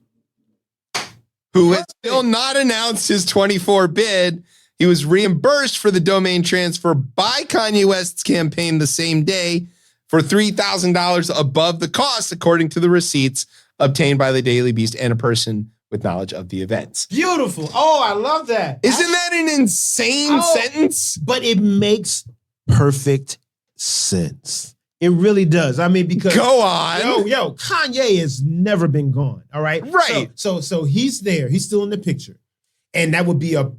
who has still not announced his 24 bid. He was reimbursed for the domain transfer by Kanye West's campaign the same day for $3,000 above the cost, according to the receipts obtained by the Daily Beast and a person with knowledge of the events. Beautiful. Oh, I love that. Isn't that an insane sentence? But it makes perfect sense. It really does. I mean, because go on. Yo, Kanye has never been gone. All right. Right. So he's there. He's still in the picture. And that would be a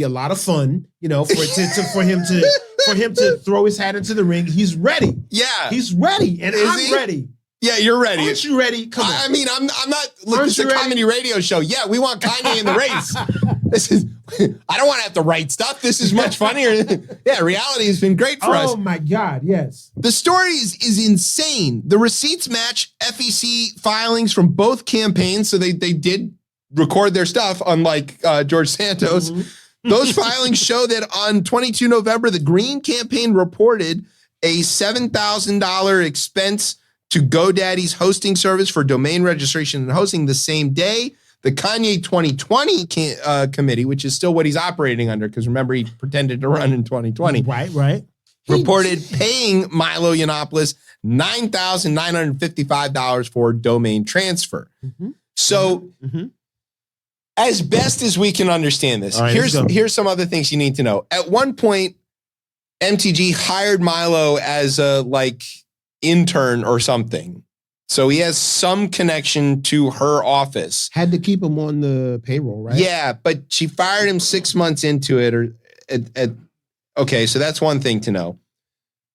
lot of fun, you know, for him to throw his hat into the ring. He's ready. Yeah. He's ready. And I'm ready. Yeah, you're ready. Aren't you ready? Come on. I mean, I'm not. Look, it's a comedy radio show. Yeah, we want Kanye in the race. This is, I don't want to have to write stuff. This is much funnier. Yeah, reality has been great for us. Oh my God, yes. The story is insane. The receipts match FEC filings from both campaigns, so they did record their stuff, unlike George Santos. Those filings show that on 22 November, the Green campaign reported a $7,000 expense to GoDaddy's hosting service for domain registration and hosting the same day. The Kanye 2020 committee, which is still what he's operating under, because remember, he pretended to run in 2020. Right. Reported paying Milo Yiannopoulos $9,955 for domain transfer. So, as best as we can understand this, right, here's some other things you need to know. At one point, MTG hired Milo as a intern or something. So he has some connection to her office. Had to keep him on the payroll, right? Yeah, but she fired him 6 months into it. Okay, so that's one thing to know.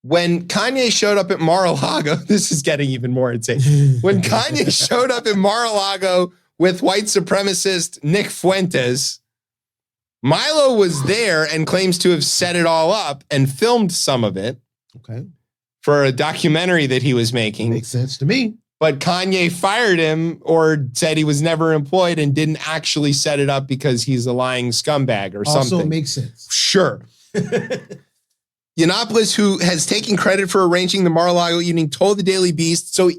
When Kanye showed up at Mar-a-Lago, this is getting even more insane. When Kanye showed up at Mar-a-Lago with white supremacist Nick Fuentes, Milo was there and claims to have set it all up and filmed some of it. Okay. For a documentary that he was making. Makes sense to me. But Kanye fired him or said he was never employed and didn't actually set it up because he's a lying scumbag or something. Also makes sense. Sure. Yiannopoulos, who has taken credit for arranging the Mar-a-Lago evening, told the Daily Beast. So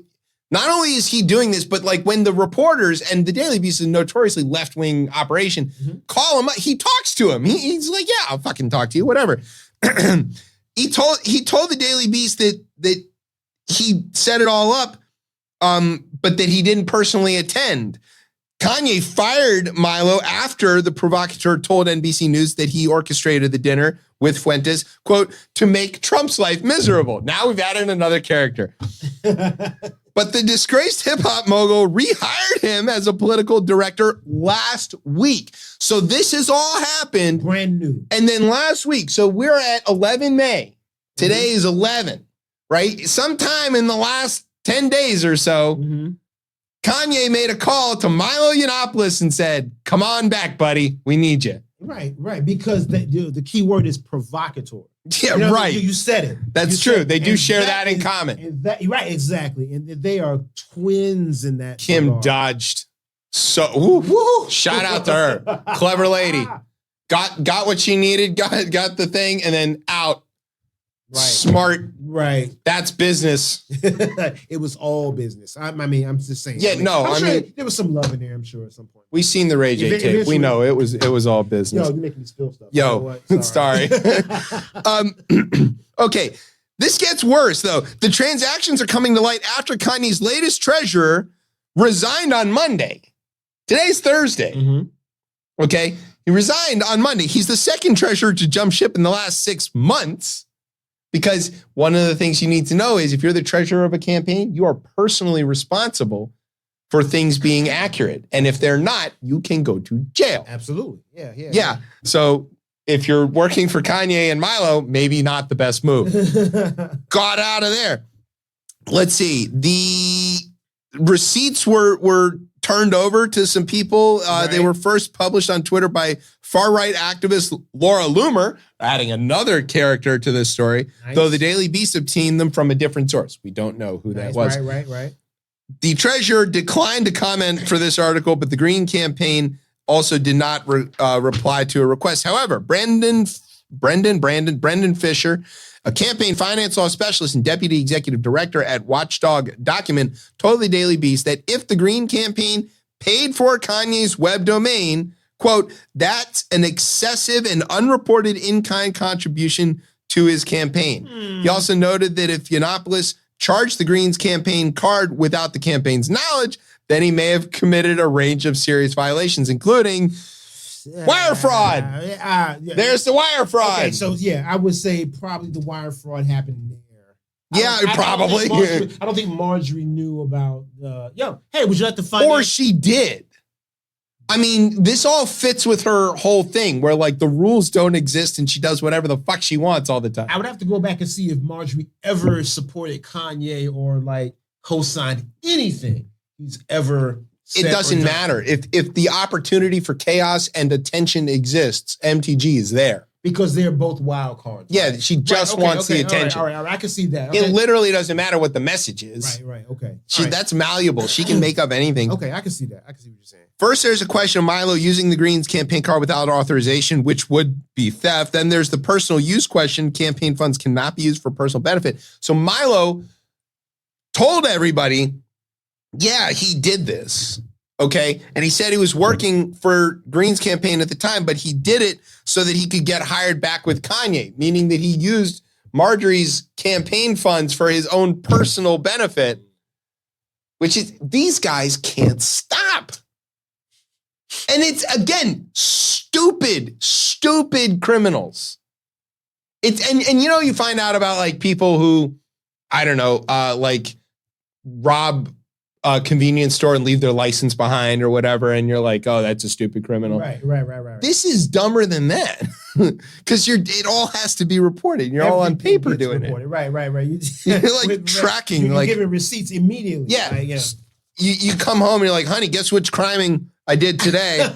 not only is he doing this, but when the reporters, and the Daily Beast is a notoriously left-wing operation, call him up, he talks to him. He's like, yeah, I'll fucking talk to you, whatever. He told the Daily Beast that he set it all up, but that he didn't personally attend. Kanye fired Milo after the provocateur told NBC News that he orchestrated the dinner with Fuentes, quote, to make Trump's life miserable. Now we've added another character. But the disgraced hip-hop mogul rehired him as a political director last week. So this has all happened. Brand new. And then last week, so we're at 11 May. Today is 11, right? Sometime in the last 10 days or so, Kanye made a call to Milo Yiannopoulos and said, come on back, buddy. We need you. Right. Because the key word is provocateur. Yeah, right. You said it. That's true. They do share that in common. Right, exactly. And they are twins in that. Kim regard. dodged. So, shout out to her. Clever lady. Got what she needed, got the thing, and then out. Right. Smart. Right. That's business. It was all business. I'm just saying. Yeah, I'm sure there was some love in there, I'm sure, at some point. We seen the Ray J tape. We know it was all business. Yo, you're making me spill stuff. Yo, sorry. Okay, this gets worse, though. The transactions are coming to light after Kanye's latest treasurer resigned on Monday. Today's Thursday. Okay, he resigned on Monday. He's the second treasurer to jump ship in the last 6 months. Because one of the things you need to know is if you're the treasurer of a campaign, you are personally responsible for things being accurate. And if they're not, you can go to jail. Absolutely. Yeah. So if you're working for Kanye and Milo, maybe not the best move. Got out of there. Let's see. The receipts were turned over to some people. Right. They were first published on Twitter by far-right activist Laura Loomer, adding another character to this story, though the Daily Beast obtained them from a different source. We don't know who that was. Right. The treasurer declined to comment for this article, but the Green campaign also did not reply to a request. However, Brendan Fisher, a campaign finance law specialist and deputy executive director at Watchdog Document, told the Daily Beast that if the Green campaign paid for Kanye's web domain, quote, that's an excessive and unreported in-kind contribution to his campaign. He also noted that if Yiannopoulos charged the Green's campaign card without the campaign's knowledge, then he may have committed a range of serious violations, including wire fraud. There's the wire fraud. Okay, so I would say probably the wire fraud happened there. Probably. I don't think Marjorie knew about hey, would you like to find out? Or she did. I mean, this all fits with her whole thing where the rules don't exist and she does whatever the fuck she wants all the time. I would have to go back and see if Marjorie ever supported Kanye or co-signed anything he's ever it doesn't matter. If the opportunity for chaos and attention exists, MTG is there. Because they're both wild cards. Yeah, she just wants the attention. All right, I can see that. Okay. It literally doesn't matter what the message is. Right, okay. That's malleable. She can make up anything. Okay, I can see that. I can see what you're saying. First, there's a question of Milo using the Greens campaign card without authorization, which would be theft. Then there's the personal use question. Campaign funds cannot be used for personal benefit. So Milo told everybody, yeah, he did this. Okay. And he said he was working for Green's campaign at the time, but he did it so that he could get hired back with Kanye, meaning that he used Marjorie's campaign funds for his own personal benefit, which is, these guys can't stop. And it's, again, stupid criminals. It's, and you know, you find out about like people who, I don't know, like rob a convenience store and leave their license behind or whatever, and you're like, oh, that's a stupid criminal. Right. This is dumber than that. Because it all has to be reported. You're all on paper doing reported. It. Right. You're like tracking. You're like giving receipts immediately. Yeah. Like, You come home and you're like, honey, guess which criming I did today?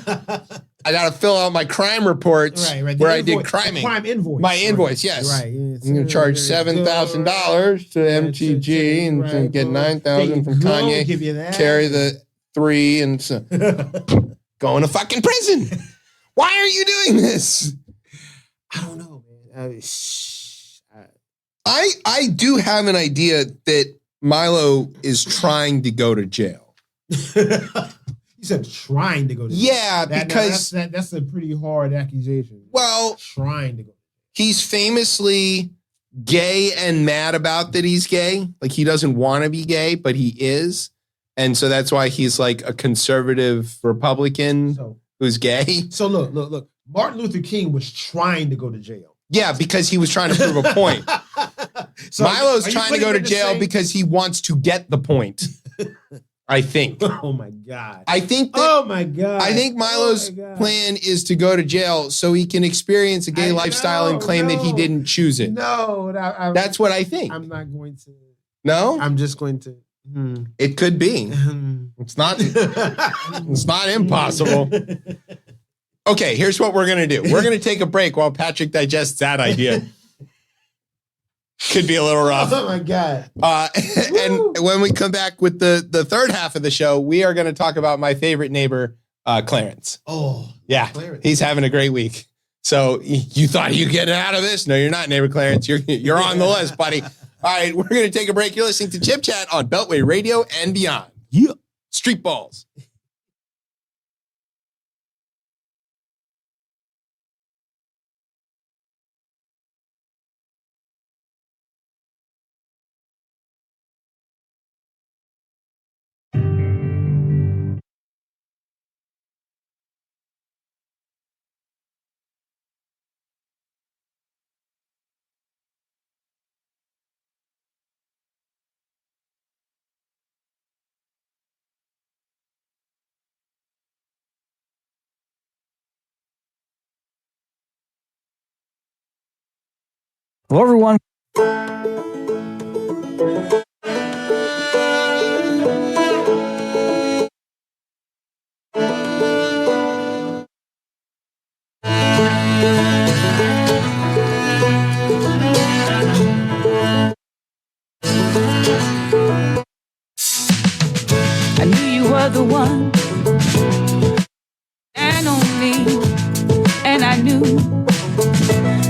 I got to fill out my crime reports where I did criming. Crime invoice. My invoice, yes. Right. I'm going to charge $7,000 to MTG and get $9,000 from Kanye. Give you that. Carry the 3 and so, going to fucking prison. Why are you doing this? I don't know, man. I do have an idea that Milo is trying to go to jail. You said trying to go to jail. Yeah, because that's a pretty hard accusation. Well, trying to go. He's famously gay and mad about that he's gay. Like he doesn't want to be gay, but he is. And so that's why he's like a conservative Republican who's gay. So look. Martin Luther King was trying to go to jail. Yeah, because he was trying to prove a point. So Milo's trying to go to jail because he wants to get the point. I think. Oh my God. I think Milo's plan is to go to jail so he can experience a gay lifestyle and claim that he didn't choose it. No, that's what I think. I'm not going to. No? I'm just going to. It could be. It's not impossible. Okay, here's what we're going to do. We're going to take a break while Patrick digests that idea. Could be a little rough. Oh my God. And when we come back with the third half of the show, we are going to talk about my favorite neighbor, Clarence. Oh, yeah. Clarence. He's having a great week. So you thought you get out of this? No, you're not, neighbor Clarence. You're on the list, buddy. All right, we're going to take a break. You're listening to Chip Chat on Beltway Radio and beyond. Yeah. Street Balls. Hello, everyone. I knew you were the one and only, and I knew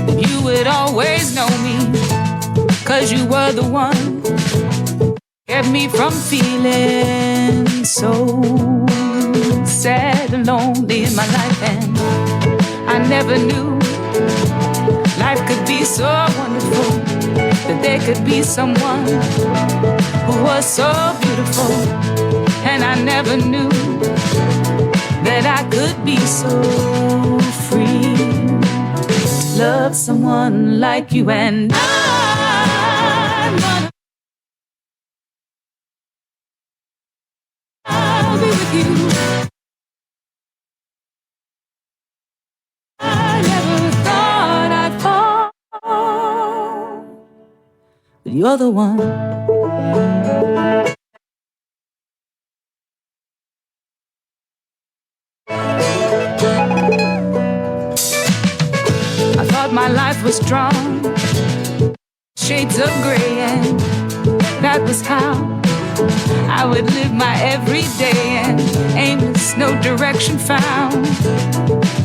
that you would always know me, 'cause you were the one kept me from feeling so sad and lonely in my life. And I never knew life could be so wonderful, that there could be someone who was so beautiful. And I never knew that I could be so free to love someone like you. And I'll be with you. I never thought I'd fall, but you're the one. life was drawn shades of gray, and that was how I would live my everyday, and aimless, no direction found.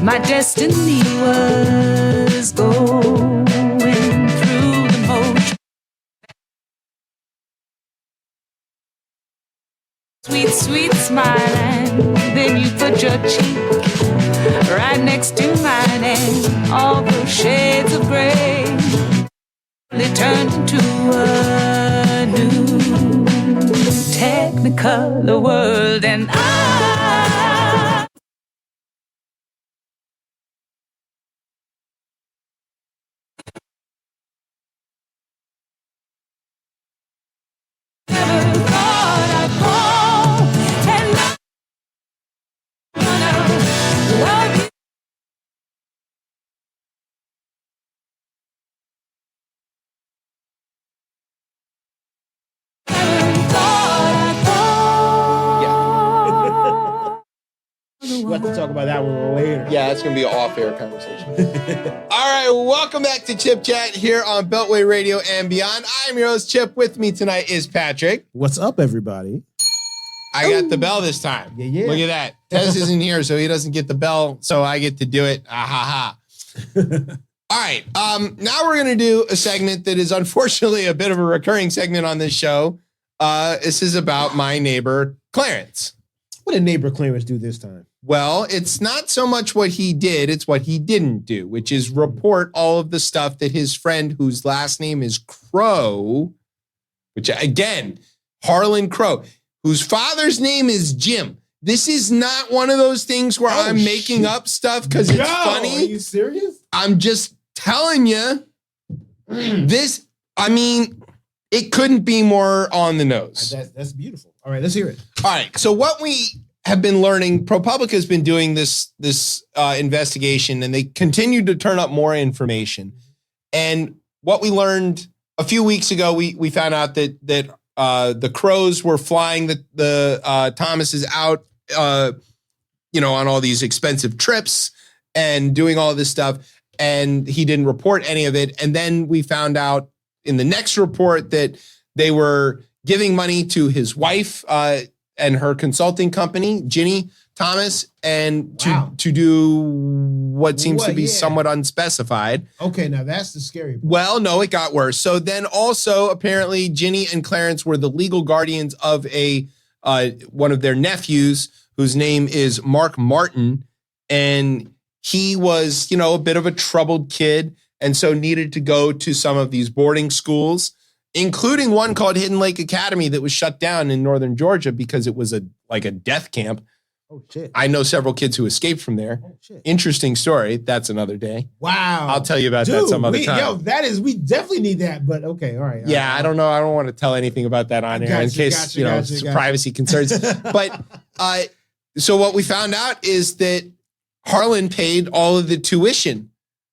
My destiny was going through the motion. Sweet, sweet smile, and then you put your cheek right next to mine, and all those shades of gray, they turned into a new technicolor world, and I never thought I'd fall, and I'm gonna love you. We'll have to talk about that one later. Yeah, that's going to be an off-air conversation. All right, welcome back to Chip Chat here on Beltway Radio and Beyond. I'm your host, Chip. With me tonight is Patrick. What's up, everybody? I got the bell this time. Yeah. Look at that. Tez isn't here, so he doesn't get the bell, so I get to do it. Ah, ha, ha. All right, now we're going to do a segment that is unfortunately a bit of a recurring segment on this show. This is about my neighbor, Clarence. What did neighbor Clarence do this time? Well, it's not so much what he did, it's what he didn't do, which is report all of the stuff that his friend, whose last name is Crow, which again, Harlan Crow, whose father's name is Jim. This is not one of those things where I'm making up stuff because it's funny. Are you serious? I'm just telling you, this, I mean, it couldn't be more on the nose. That's beautiful. All right, let's hear it. All right. So what we have been learning, ProPublica has been doing this investigation, and they continue to turn up more information. And what we learned a few weeks ago, we found out that the Crows were flying the Thomases out, on all these expensive trips and doing all this stuff. And he didn't report any of it. And then we found out in the next report that they were giving money to his wife and her consulting company, Ginny Thomas, and to do what seems to be somewhat unspecified. Okay, now that's the scary part. Well, no, it got worse. So then also apparently Ginny and Clarence were the legal guardians of one of their nephews, whose name is Mark Martin. And he was, a bit of a troubled kid, and so needed to go to some of these boarding schools, including one called Hidden Lake Academy that was shut down in northern Georgia because it was a death camp. Oh, shit. I know several kids who escaped from there. Oh, shit. Interesting story. That's another day. Wow. I'll tell you about that some other time. We definitely need that, but okay, all right. Yeah, I don't know. I don't want to tell anything about that on air in case, privacy concerns. But so what we found out is that Harlan paid all of the tuition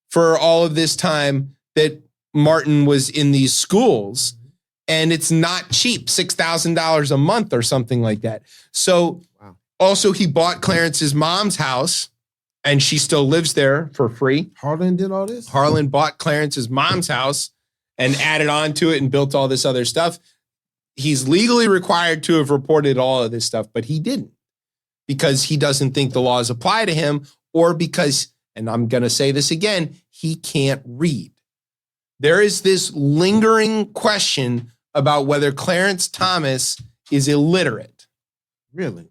for all of this time that Martin was in these schools, and it's not cheap, $6,000 a month or something like that. So also he bought Clarence's mom's house, and she still lives there for free. Harlan did all this? Harlan bought Clarence's mom's house and added on to it and built all this other stuff. He's legally required to have reported all of this stuff, but he didn't because he doesn't think the laws apply to him, or because, and I'm going to say this again, he can't read. There is this lingering question about whether Clarence Thomas is illiterate. Really?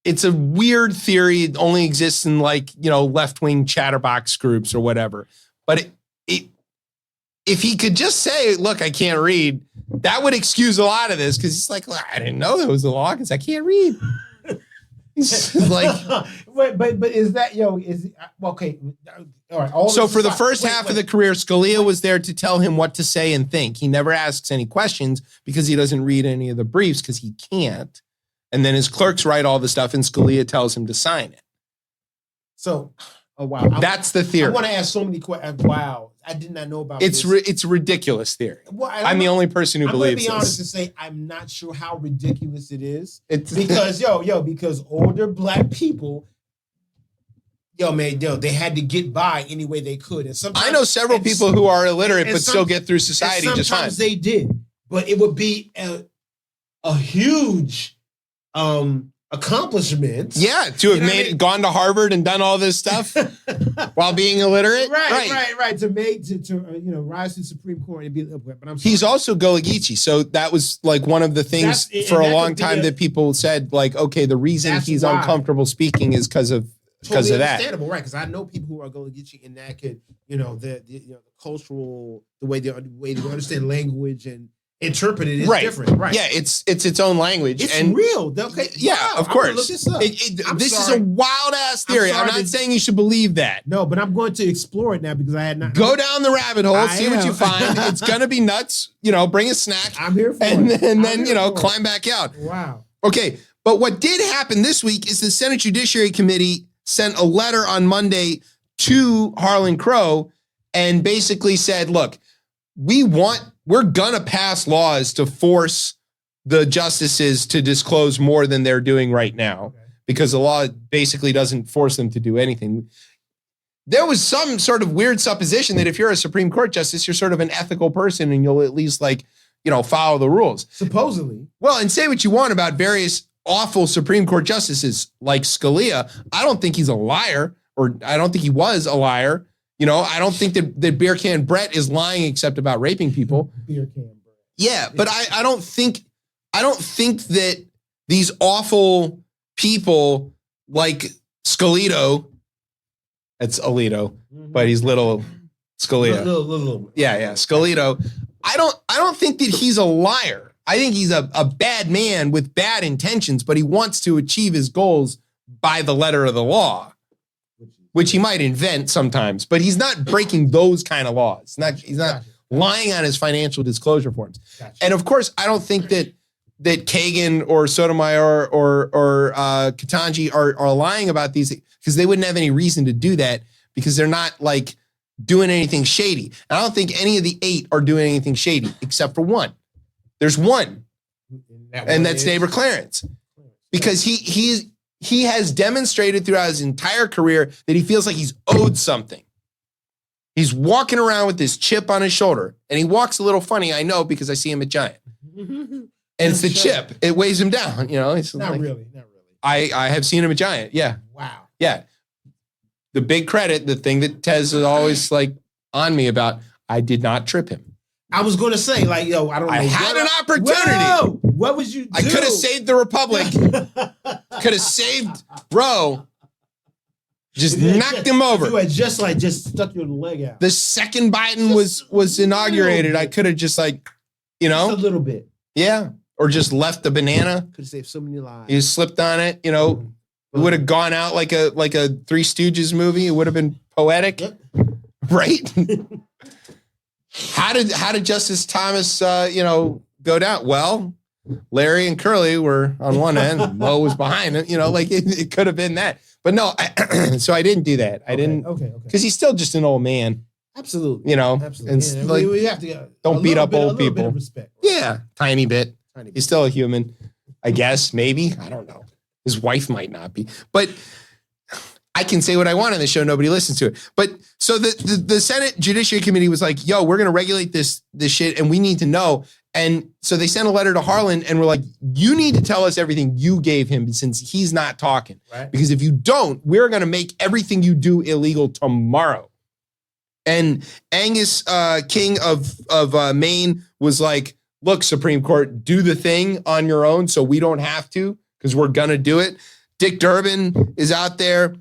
It's a weird theory. It only exists in left-wing chatterbox groups or whatever. But if he could just say, look, I can't read, that would excuse a lot of this, because he's like, I didn't know there was a law because I can't read. He's like, but is that okay? All right. So for the first half of the career, Scalia was there to tell him what to say and think. He never asks any questions because he doesn't read any of the briefs because he can't. And then his clerks write all the stuff, and Scalia tells him to sign it. So, oh wow, that's the theory. I want to ask so many questions. Wow, I did not know about this. It's a ridiculous theory. Well, I'm the only person who believes this. I'm going to be honest and say I'm not sure how ridiculous it is. Because older black people they had to get by any way they could. And sometimes I know several people who are illiterate but some- still get through society just fine. Sometimes they did, but it would be a huge accomplishment. Yeah, to have gone to Harvard and done all this stuff while being illiterate. Right. To rise to the Supreme Court and be. But I'm sorry. He's also Gullah Geechee, so that was like one of the things for a long time that people said, like, okay, the reason he's uncomfortable speaking is because of that. Understandable, right? Because I know people who are Gullah Geechee, and that could, the cultural, the way they understand language and interpret it is different, right? Yeah, it's its own language. It's and real. Okay. Yeah, wow, of course. Look this up. This is a wild ass theory. I'm not saying you should believe that. No, but I'm going to explore it now because I had not. Go down the rabbit hole, see what you find. It's gonna be nuts. Bring a snack. I'm here for and it. then climb back out. Wow. Okay, but what did happen this week is the Senate Judiciary Committee sent a letter on Monday to Harlan Crow and basically said, look, we're gonna pass laws to force the justices to disclose more than they're doing right now, because the law basically doesn't force them to do anything. There was some sort of weird supposition that if you're a Supreme Court justice, you're sort of an ethical person and you'll at least follow the rules. Supposedly. Well, and say what you want about various awful Supreme Court justices like Scalia. I don't think he's a liar, or I don't think he was a liar. I don't think that Beer Can Brett is lying except about raping people. Beer Can Brett. Yeah, but I don't think that these awful people like Scalito, that's Alito, but he's little Scalia. Little. Yeah, Scalito. I don't think that he's a liar. I think he's a bad man with bad intentions, but he wants to achieve his goals by the letter of the law, which he might invent sometimes, but he's not breaking those kind of laws. He's not lying on his financial disclosure forms. Gotcha. And of course, I don't think that Kagan or Sotomayor or Ketanji are lying about these, because they wouldn't have any reason to do that, because they're not doing anything shady. And I don't think any of the 8 are doing anything shady except for one. There's one, and that's neighbor Clarence, because he has demonstrated throughout his entire career that he feels like he's owed something. He's walking around with this chip on his shoulder, and he walks a little funny, I know, because I see him at Giant. And it's the chip. It weighs him down, It's not really. I have seen him at Giant, yeah. Wow. Yeah. The big credit, the thing that Tez is always on me about, I did not trip him. I was going to say, I don't know. I had an opportunity. Whoa, what would you do? I could have saved the Republic. Could have saved Roe. Just knocked him over. You had just stuck your leg out. The second Biden was inaugurated, I could have just a little bit. Yeah. Or just left the banana. Could have saved so many lives. You slipped on it, It would have gone out like a Three Stooges movie. It would have been poetic. Yep. Right? How did Justice Thomas go down? Well, Larry and Curly were on one end, Mo was behind it, it could have been that. But no, so I didn't do that. I didn't. Okay. Because he's still just an old man. Absolutely. Absolutely. And yeah, we have to don't beat up old people. Bit of respect. Yeah, tiny bit. He's still a human, I guess, maybe. I don't know. His wife might not be. But I can say what I want on the show. Nobody listens to it. But so the Senate Judiciary Committee was like, yo, we're going to regulate this shit, and we need to know. And so they sent a letter to Harlan and were like, you need to tell us everything you gave him since he's not talking. Right. Because if you don't, we're going to make everything you do illegal tomorrow. And Angus King of Maine was like, look, Supreme Court, do the thing on your own so we don't have to, because we're going to do it. Dick Durbin is out there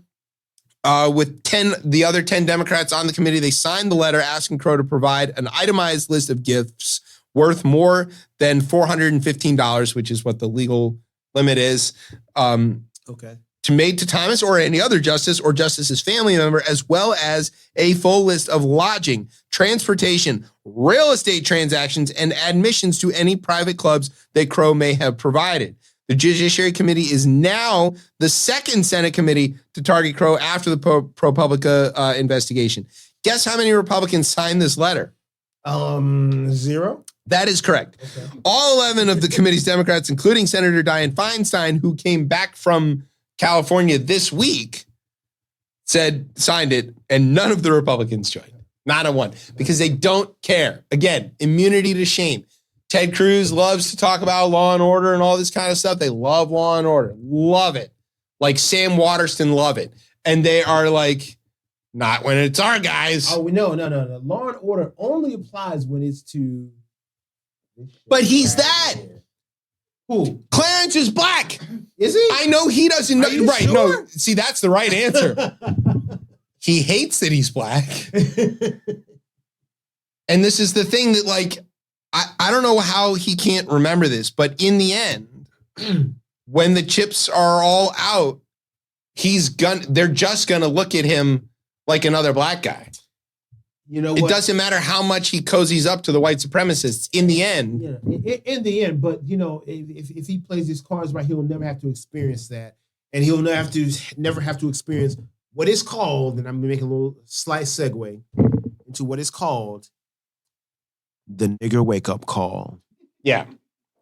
with the other 10 Democrats on the committee. They signed the letter asking Crow to provide an itemized list of gifts worth more than $415, which is what the legal limit is. To made to Thomas or any other justice or justice's family member, as well as a full list of lodging, transportation, real estate transactions, and admissions to any private clubs that Crow may have provided. The Judiciary Committee is now the second Senate committee to target Crow after the ProPublica investigation. Guess how many Republicans signed this letter? 0. That is correct. Okay. All 11 of the committee's Democrats, including Senator Dianne Feinstein, who came back from California this week, signed it, and none of the Republicans joined. Not a one, because they don't care. Again, immunity to shame. Ted Cruz loves to talk about law and order and all this kind of stuff. They love law and order. Love it. Like Sam Waterston, love it. And they are like, not when it's our guys. Oh, no. Law and order only applies when it's to... But he's that. Who? Clarence is black. Is he? I know he doesn't know. Right. Sure? No, see, that's the right answer. He hates that he's black. And this is the thing that, like, I don't know how he can't remember this, but in the end, when the chips are all out, they're just gonna look at him like another black guy. You know, it doesn't matter how much he cozies up to the white supremacists. In the end, in the end, but you know, if he plays his cards right, he'll never have to experience that, and he'll never have to experience what is called. And I'm gonna make a little slight segue into what is called the nigger wake up call. Yeah,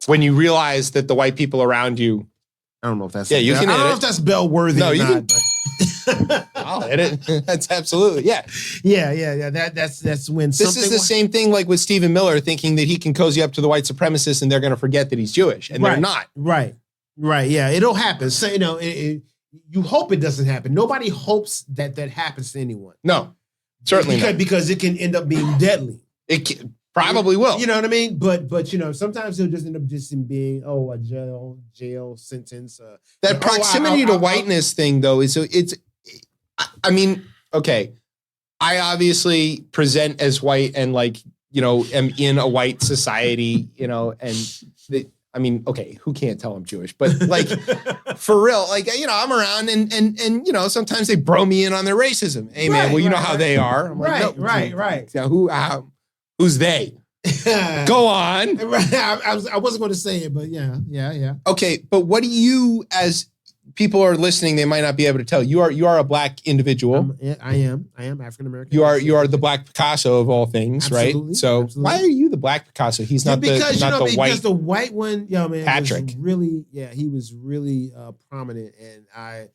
when you realize that the white people around you. I don't know if that's you can. I don't know if that's bell worthy. No, you can. I'll hit it. That's absolutely yeah. That's when this is the same thing like with Stephen Miller thinking that he can cozy up to the white supremacists and they're going to forget that he's Jewish and they're not. Right. Yeah, it'll happen. So you know, you hope it doesn't happen. Nobody hopes that happens to anyone. No, certainly not. Because it can end up being deadly. It probably will. You know what I mean? But you know, sometimes he'll just end up just in being a jail sentence. That proximity to whiteness thing though is it's. I mean, okay. I obviously present as white and like you know am in a white society. You know, and I mean, okay, who can't tell I'm Jewish? But like for real, like you know, I'm around and you know sometimes they bro me in on their racism. Hey man, well you know how they are. I'm like, right. Yeah, who's they? Go on. I wasn't going to say it, but yeah. Okay, but what do you, as people are listening, they might not be able to tell. You are a black individual. I am African American. You are the black Picasso of all things, absolutely, right? So absolutely. Why are you the black Picasso? He's not the white. Because the white one, man, Patrick. He was really prominent, and I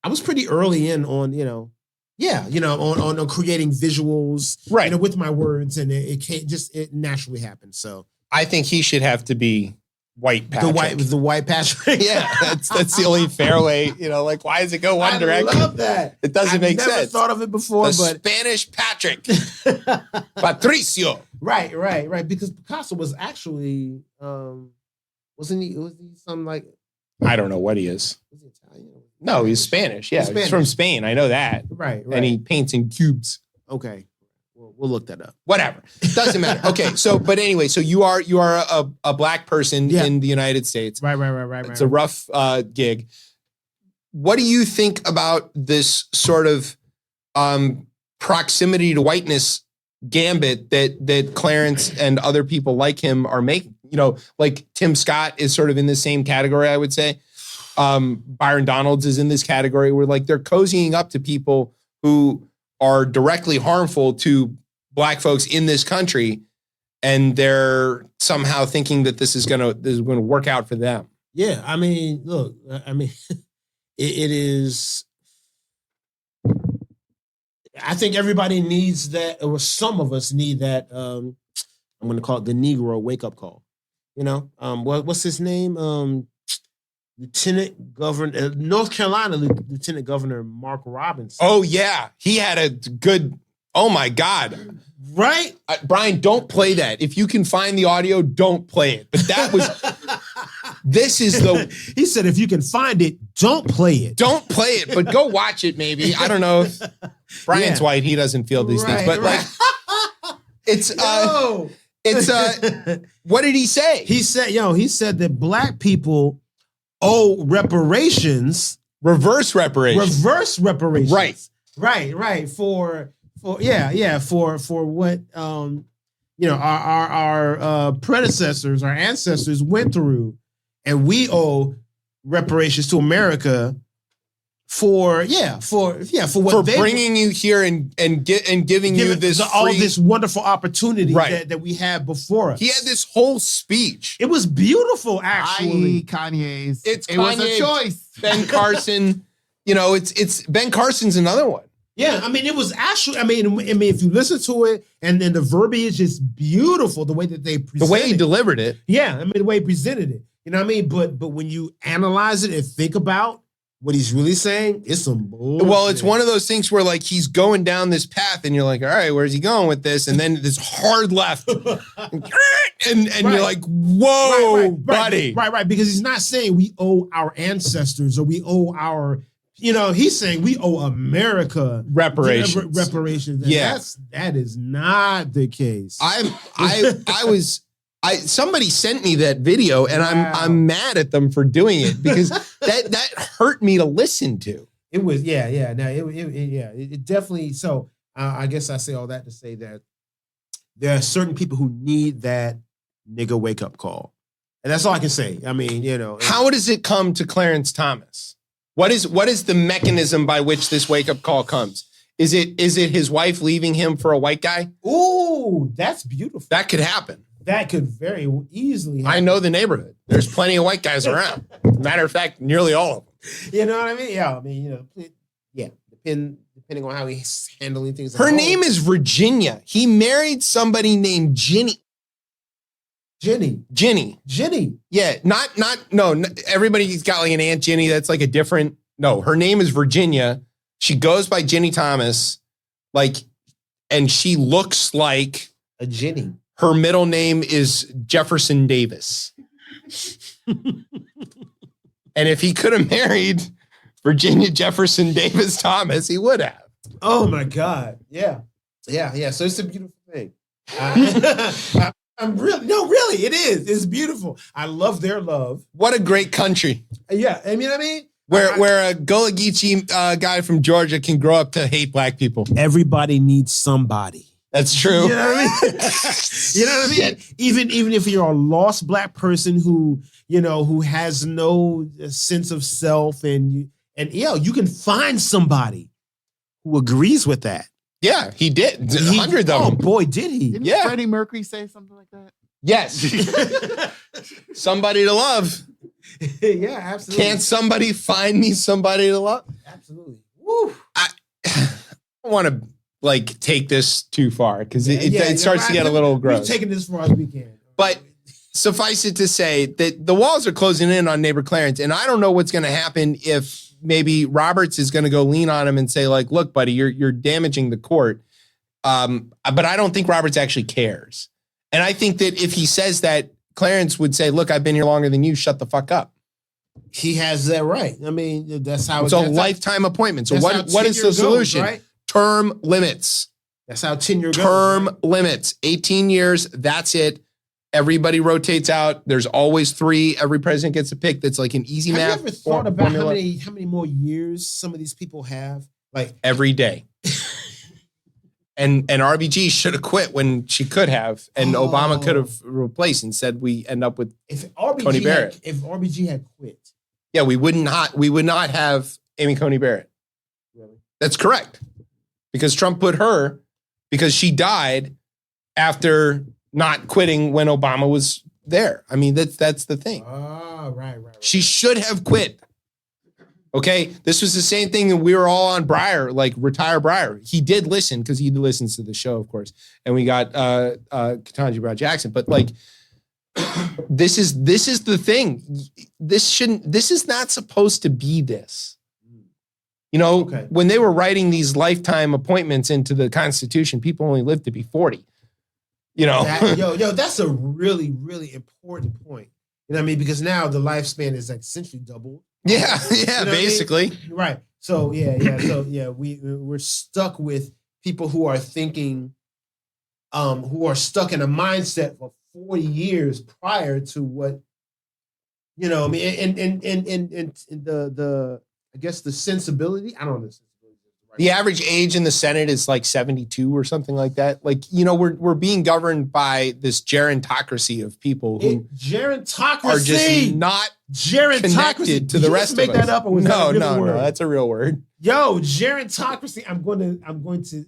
was pretty early in on on creating visuals, right? You know, with my words, and it naturally happened. So I think he should have to be white Patrick. The white Patrick. Yeah, that's the only fair way. You know, like why does it go one direction? I love that. It doesn't make sense. I've never thought of it before, but Spanish Patrick, Patricio. Right. Because Picasso was actually, wasn't he? Was he some like? I don't know what he is. Was he Italian? No, he's Spanish. Yeah, he's from Spain. I know that. Right. And he paints in cubes. Okay. We'll look that up. Whatever. Doesn't matter. Okay. So, but anyway, so you are a black person in the United States. Right. It's a rough gig. What do you think about this sort of proximity to whiteness gambit that Clarence and other people like him are making? You know, like Tim Scott is sort of in the same category, I would say. Byron Donalds is in this category where like they're cozying up to people who are directly harmful to black folks in this country, and they're somehow thinking that this is gonna work out for them. Yeah, I mean, look, it is. I think everybody needs that, or some of us need that. I'm going to call it the Negro wake up call. You know, what's his name? Lieutenant Governor, North Carolina Lieutenant Governor Mark Robinson. Oh yeah, he had a good. Oh my God! Right, Brian, don't play that. If you can find the audio, don't play it. But that was. This is the. He said, if you can find it, don't play it. Don't play it, but go watch it. Maybe I don't know if Brian's white. He doesn't feel these things, but like, it's What did he say? He said that black people owe reparations. Reverse reparations. Right. For what our predecessors, our ancestors went through, and we owe reparations to America for what they bringing you here and giving you this all this wonderful opportunity that we have before us. He had this whole speech. It was beautiful, actually. Kanye's. It was a choice. Ben Carson, it's Ben Carson's another one. Yeah, I mean, it was actually. I mean, if you listen to it, and then the verbiage is beautiful, the way that they presented the way he delivered it. Yeah, I mean, the way he presented it. You know what I mean? But when you analyze it and think about what he's really saying, it's some bullshit. Well, it's one of those things where like he's going down this path, and you're like, all right, where's he going with this? And then this hard left, and you're like, whoa, buddy, right, because he's not saying we owe our ancestors or we owe our. He's saying we owe America reparations. Reparations. And yeah, that is not the case. Somebody sent me that video, and I'm mad at them for doing it because that hurt me to listen to. It was it definitely. So I guess I say all that to say that there are certain people who need that nigga wake up call, and that's all I can say. I mean, how does it come to Clarence Thomas? What is the mechanism by which this wake up call comes? Is it his wife leaving him for a white guy? Ooh, that's beautiful. That could happen. That could very easily happen. I know the neighborhood. There's plenty of white guys around. Matter of fact, nearly all of them. You know what I mean? Yeah, I mean, depending on how he's handling things. Her name is Virginia. He married somebody named Jenny. Jenny. Yeah, no, everybody's got like an Aunt Jenny that's like a different, no, her name is Virginia. She goes by Jenny Thomas, and she looks like a Jenny. Her middle name is Jefferson Davis. And if he could have married Virginia Jefferson Davis Thomas, he would have. Oh my God. Yeah. So it's a beautiful thing. Really, it is. It's beautiful. I love their love. What a great country. Yeah, I mean, where a Gullah Geechee guy from Georgia can grow up to hate black people. Everybody needs somebody. That's true. You know what I mean? You know what I mean? Even if you're a lost black person who has no sense of self, and you can find somebody who agrees with that. Yeah, he did. 100 of them. Oh boy, did he? Didn't Freddie Mercury say something like that? Yes. Somebody to love. Yeah, absolutely. Can't somebody find me somebody to love? Absolutely. Woo. I don't want to take this too far because it starts to get a little gross. We've taken this as far as we can. But suffice it to say that the walls are closing in on neighbor Clarence, and I don't know what's going to happen if maybe Roberts is going to go lean on him and say, look, buddy, you're damaging the court. But I don't think Roberts actually cares. And I think that if he says that, Clarence would say, look, I've been here longer than you. Shut the fuck up. He has that right. I mean, that's how it's a lifetime appointment. So what is the solution? Goes, right? Term limits. That's how tenure goes. Term limits. 18 years. That's it. Everybody rotates out. There's always 3. Every president gets a pick. That's like an easy math. Have you ever thought about how many more years some of these people have? Every day. And RBG should have quit when she could have, and Obama could have replaced. Instead, we end up with Coney Barrett. If RBG had quit, yeah, we would not have Amy Coney Barrett. Really? That's correct, because Trump put her because she died after not quitting when Obama was there. I mean, that's the thing. Oh, right. She should have quit. Okay, this was the same thing that we were all on Breyer, retire Breyer. He did listen because he listens to the show, of course, and we got Ketanji Brown Jackson. But this is the thing. This is not supposed to be this. When they were writing these lifetime appointments into the Constitution, people only lived to be 40. That's a really, really important point. You know what I mean? Because now the lifespan is essentially doubled. Yeah, basically. I mean? Right. So we're stuck with people who are thinking, who are stuck in a mindset for 40 years prior to what, and the I guess the sensibility. I don't know. The average age in the Senate is 72 or something like that. We're being governed by this gerontocracy of people who are just not connected to the rest of us. Make that up, or was that a real word? No, that's a real word. Yo, gerontocracy. I'm going to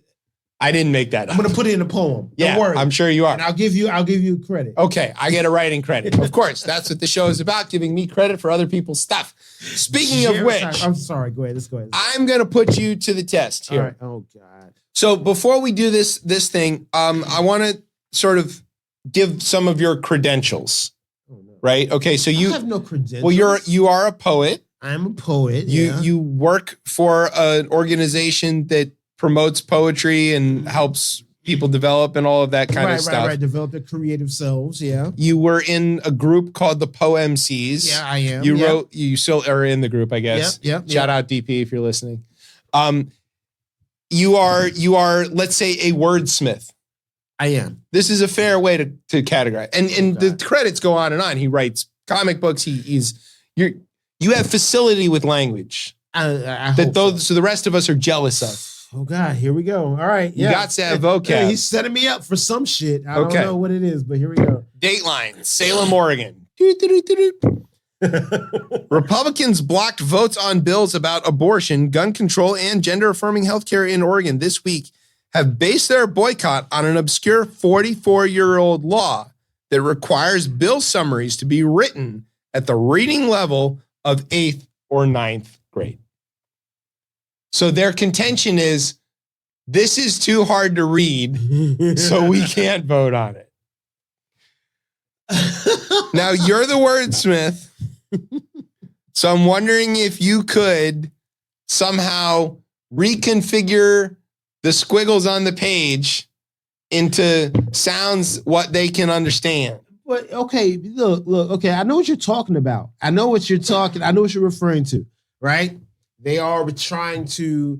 I didn't make that up. I'm gonna put it in a poem. Yeah, Don't worry. I'm sure you are. And I'll give you credit. Okay, I get a writing credit. Of course, that's what the show is about, giving me credit for other people's stuff. Speaking of which, I'm sorry. Go ahead. Let's go ahead. I'm going to put you to the test here. All right. Oh God. So before we do this thing, I want to sort of give some of your credentials, Oh no. right? Okay, so I you have no credentials. well, you are a poet. I'm a poet. You work for an organization that promotes poetry and helps people develop and all of that kind of stuff. Right. Develop their creative selves. Yeah. You were in a group called the MCs. Yeah, I am. You yeah. wrote. You still are in the group, I guess. Yep. Shout out DP if you're listening. You are, let's say, a wordsmith. I am. This is a fair way to categorize. And the credits go on and on. He writes comic books. You have facility with language I that hope those so the rest of us are jealous of. Oh God, here we go. All right. You got to have vocab. Yeah, he's setting me up for some shit. I don't know what it is, but here we go. Dateline, Salem, Oregon. Republicans blocked votes on bills about abortion, gun control, and gender-affirming healthcare in Oregon this week have based their boycott on an obscure 44-year-old law that requires bill summaries to be written at the reading level of 8th or 9th grade. So their contention is, this is too hard to read, so we can't vote on it. Now, you're the wordsmith, so I'm wondering if you could somehow reconfigure the squiggles on the page into sounds what they can understand. But okay, look, okay, I know what you're talking about. I know what you're referring to, right? They are trying to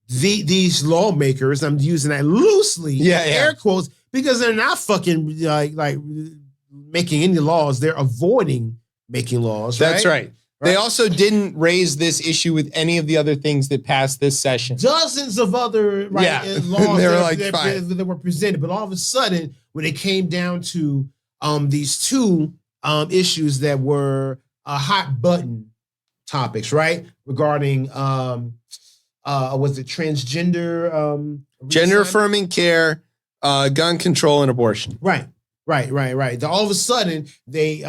these lawmakers, I'm using that loosely, air quotes, because they're not fucking like making any laws. They're avoiding making laws, right? That's right. They also didn't raise this issue with any of the other things that passed this session. Dozens of other laws they were like, fine. that were presented, but all of a sudden, when it came down to these two issues that were hot button topics, right? Regarding was it transgender gender affirming care, gun control, and abortion. Right. All of a sudden, they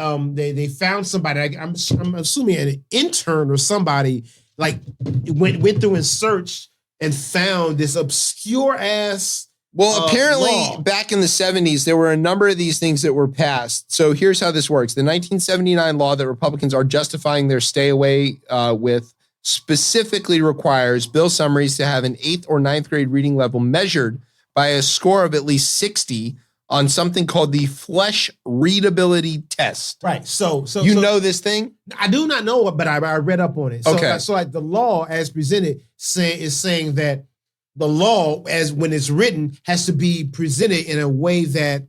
found somebody. I'm assuming an intern or somebody like went through and searched and found this obscure ass. Well, apparently law. back in the 70s, there were a number of these things that were passed. So here's how this works. The 1979 law that Republicans are justifying their stay away with specifically requires bill summaries to have an 8th or 9th grade reading level measured by a score of at least 60 on something called the Flesh Readability Test. Right. So you know this thing? I do not know it, but I read up on it. So, okay. So like the law as presented is saying that the law, as when it's written, has to be presented in a way that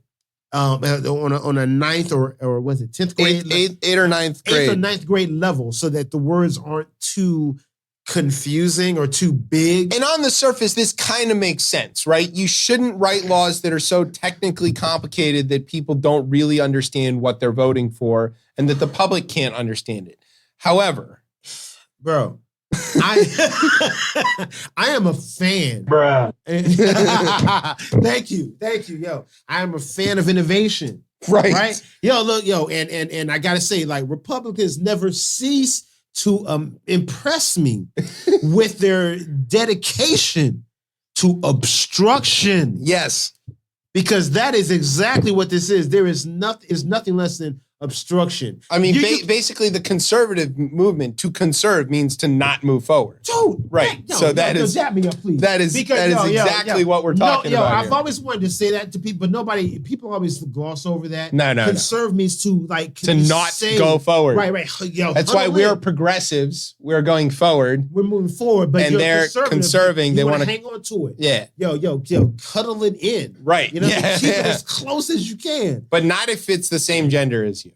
on a 9th or was it 10th grade? 8th or 9th grade. 8th or 9th grade level, so that the words aren't too confusing or too big. And on the surface, this kind of makes sense, right? You shouldn't write laws that are so technically complicated that people don't really understand what they're voting for and that the public can't understand it. However, bro, I am a fan. Bruh. Thank you. Yo, I am a fan of innovation. Right. Yo, look, and I gotta say, like, Republicans never cease to impress me with their dedication to obstruction. Yes. Because that is exactly what this is. There is nothing less than obstruction. I mean, basically the conservative movement, to conserve means to not move forward. Dude, right. So that is dap me up, please. That is exactly what we're talking about. I've always wanted to say that to people, but people always gloss over that. No. Conserve means to not go forward. Right. Yo, that's why we're progressives. We're going forward. We're moving forward, but and they're conserving. They want to hang on to it. Yeah. Yo, cuddle it in. Right. Keep it as close as you can. But not if it's the same gender as you.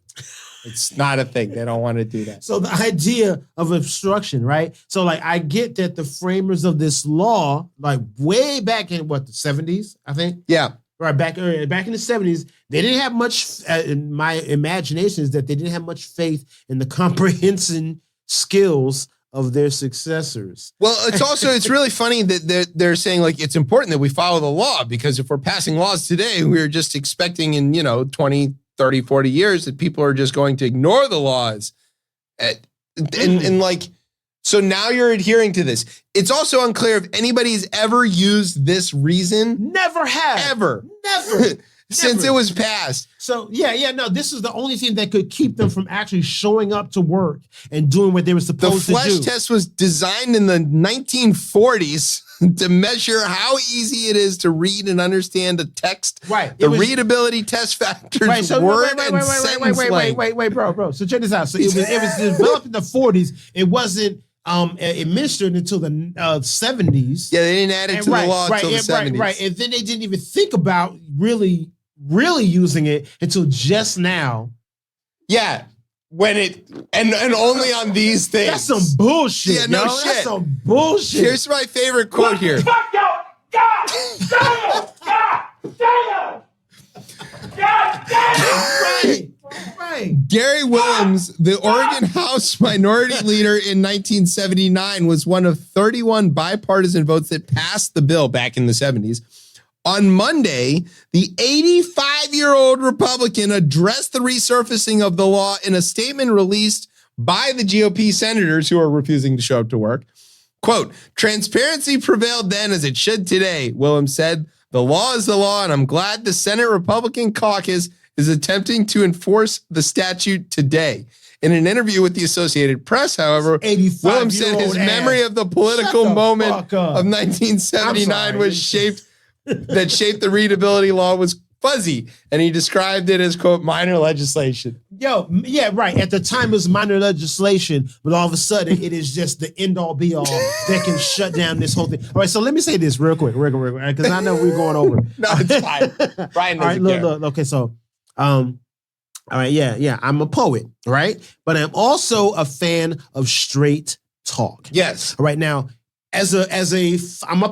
It's not a thing. They don't want to do that. So the idea of obstruction, right? So like I get that the framers of this law, like way back in the 70s, I think. Yeah. Right, back in the 70s, they didn't have much, in my imagination is that they didn't have much faith in the comprehension skills of their successors. Well, it's really funny that they're saying like it's important that we follow the law because if we're passing laws today, we're just expecting in 20, 30, 40 years that people are just going to ignore the laws. And like, so now you're adhering to this. It's also unclear if anybody's ever used this reason. Never have. Ever. Never. Since it was passed. So, no, this is the only thing that could keep them from actually showing up to work and doing what they were supposed to do. The flesh test was designed in the 1940s to measure how easy it is to read and understand a text. Right. The readability test factors, right, so word and sentence length. Wait, bro. So check this out. So it was developed in the 40s. It wasn't administered until the 70s. Yeah, they didn't add it to the law until the 70s. Right. And then they didn't even think about really using it until just now. Yeah. When it and only on these things. That's some bullshit. Yeah, no shit. That's some bullshit. Here's my favorite quote here. Fuck you! God! God damn it! Right. Gary Willems, the Oregon House Minority Leader in 1979, was one of 31 bipartisan votes that passed the bill back in the 70s. On Monday, the 85-year-old Republican addressed the resurfacing of the law in a statement released by the GOP senators who are refusing to show up to work. Quote, transparency prevailed then as it should today, Willems said. The law is the law, and I'm glad the Senate Republican caucus is attempting to enforce the statute today. In an interview with the Associated Press, however, Willems said his memory of the political moment of 1979 was shaped the readability law was fuzzy, and he described it as, quote, minor legislation. Yeah, right. At the time, it was minor legislation, but all of a sudden, it is just the end-all, be-all that can shut down this whole thing. All right, so let me say this real quick, because I know we're going over. No, it's fine. Brian all right, look. Okay, so, all right, yeah. I'm a poet, right? But I'm also a fan of straight talk. Yes. All right, now, I'm a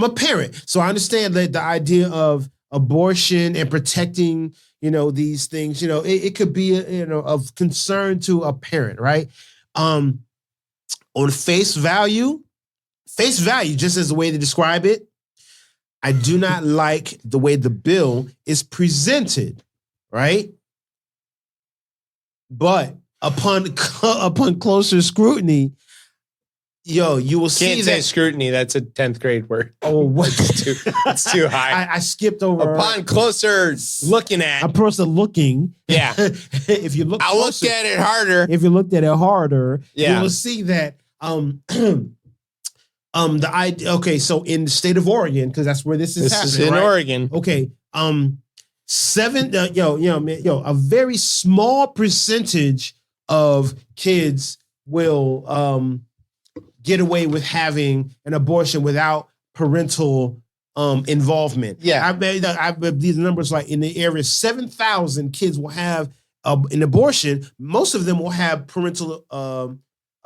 parent. So I understand that the idea of abortion and protecting, these things, it could be, of concern to a parent, right? On face value, just as a way to describe it, I do not like the way the bill is presented, right? But upon closer scrutiny, you will see Can't say scrutiny. That's a 10th grade word. Oh, what? It's too high. I skipped over. Upon closer looking at. A person looking. Yeah. If you look I closer, looked at it harder. If you looked at it harder, yeah, you will see that the idea. Okay, so in the state of Oregon, because that's where this is happening. This is in Oregon. Okay. A very small percentage of kids will get away with having an abortion without parental involvement. Yeah. I bet these numbers, like in the area, 7,000 kids will have an abortion. Most of them will have parental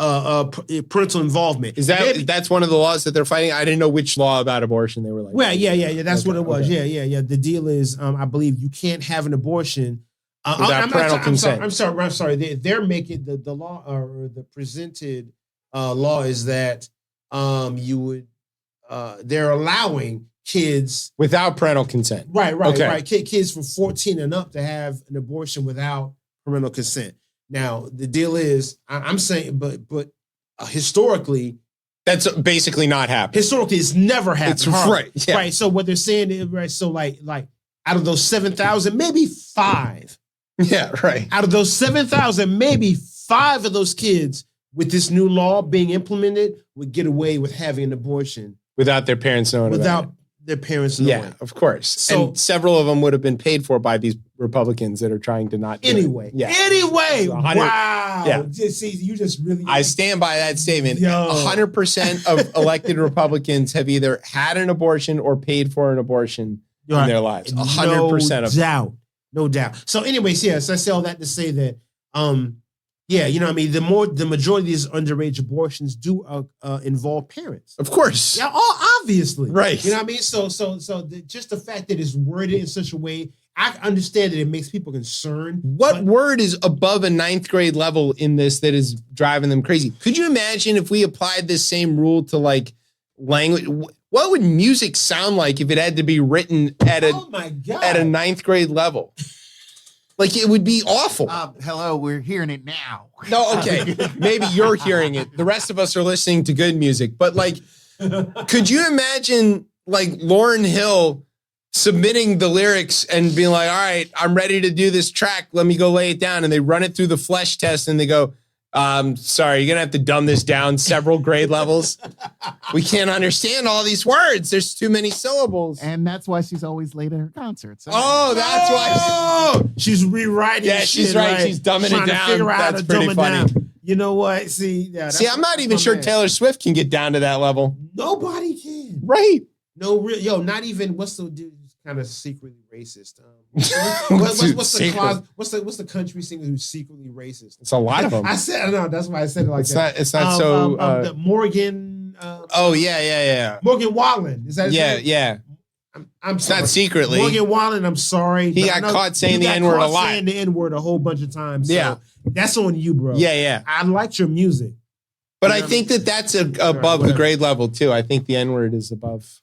involvement. That's one of the laws that they're fighting? I didn't know which law about abortion they were like. Well, yeah. That's okay, what it was. Okay. Yeah. The deal is, I believe you can't have an abortion without parental consent. I'm sorry. They're making the law, or the presented law is that they're allowing kids without parental consent. Right. Okay. Right. Kids from 14 and up to have an abortion without parental consent. Now, the deal is, I'm saying, but historically, that's basically not happened. Historically, it's never happened. It's right. Yeah. Right. So what they're saying is, right. So like out of those 7,000, maybe 5. Yeah. Right. Out of those 7,000, maybe 5 of those kids with this new law being implemented would get away with having an abortion without their parents knowing. Without their parents knowing. Yeah, of course. So, and several of them would have been paid for by these Republicans that are trying to not do anyway. it. Yeah. Anyway. 100, wow. Yeah. You just really. I stand by that statement. 100% of elected Republicans have either had an abortion or paid for an abortion in their lives. 100% of them. No doubt. So anyways, yes, I say all that to say that, the majority of these underage abortions do involve parents. Of course. Yeah, obviously. Right. You know what I mean? So just the fact that it's worded in such a way, I understand that it makes people concerned. What word is above a 9th grade level in this that is driving them crazy? Could you imagine if we applied this same rule to like language? What would music sound like if it had to be written at a 9th grade level? Like it would be awful. Hello, we're hearing it now. No, okay. Maybe you're hearing it. The rest of us are listening to good music. But like, could you imagine like Lauryn Hill submitting the lyrics and being like, all right, I'm ready to do this track. Let me go lay it down. And they run it through the flesh test and they go, sorry, you're going to have to dumb this down several grade levels. We can't understand all these words. There's too many syllables. And that's why she's always late at her concerts. Oh, that's why. She's rewriting. Yeah, she's right. She's dumbing it down. That's pretty funny. You know what? See, I'm not even sure Taylor Swift can get down to that level. Nobody can. Right. No, not even what's the dude who's kind of secretly racist? What's the country singer who's secretly racist? It's a lot of them. I know. That's why I said it like that. It's not so. The Morgan. Morgan Wallen. Is that his name? Yeah. I'm it's sorry. not secretly. Morgan Wallen, I'm sorry. He got caught saying the N-word a lot. Saying the N-word a whole bunch of times. So yeah. That's on you, bro. Yeah. I liked your music. But I think that's above the grade level, too. I think the N-word is above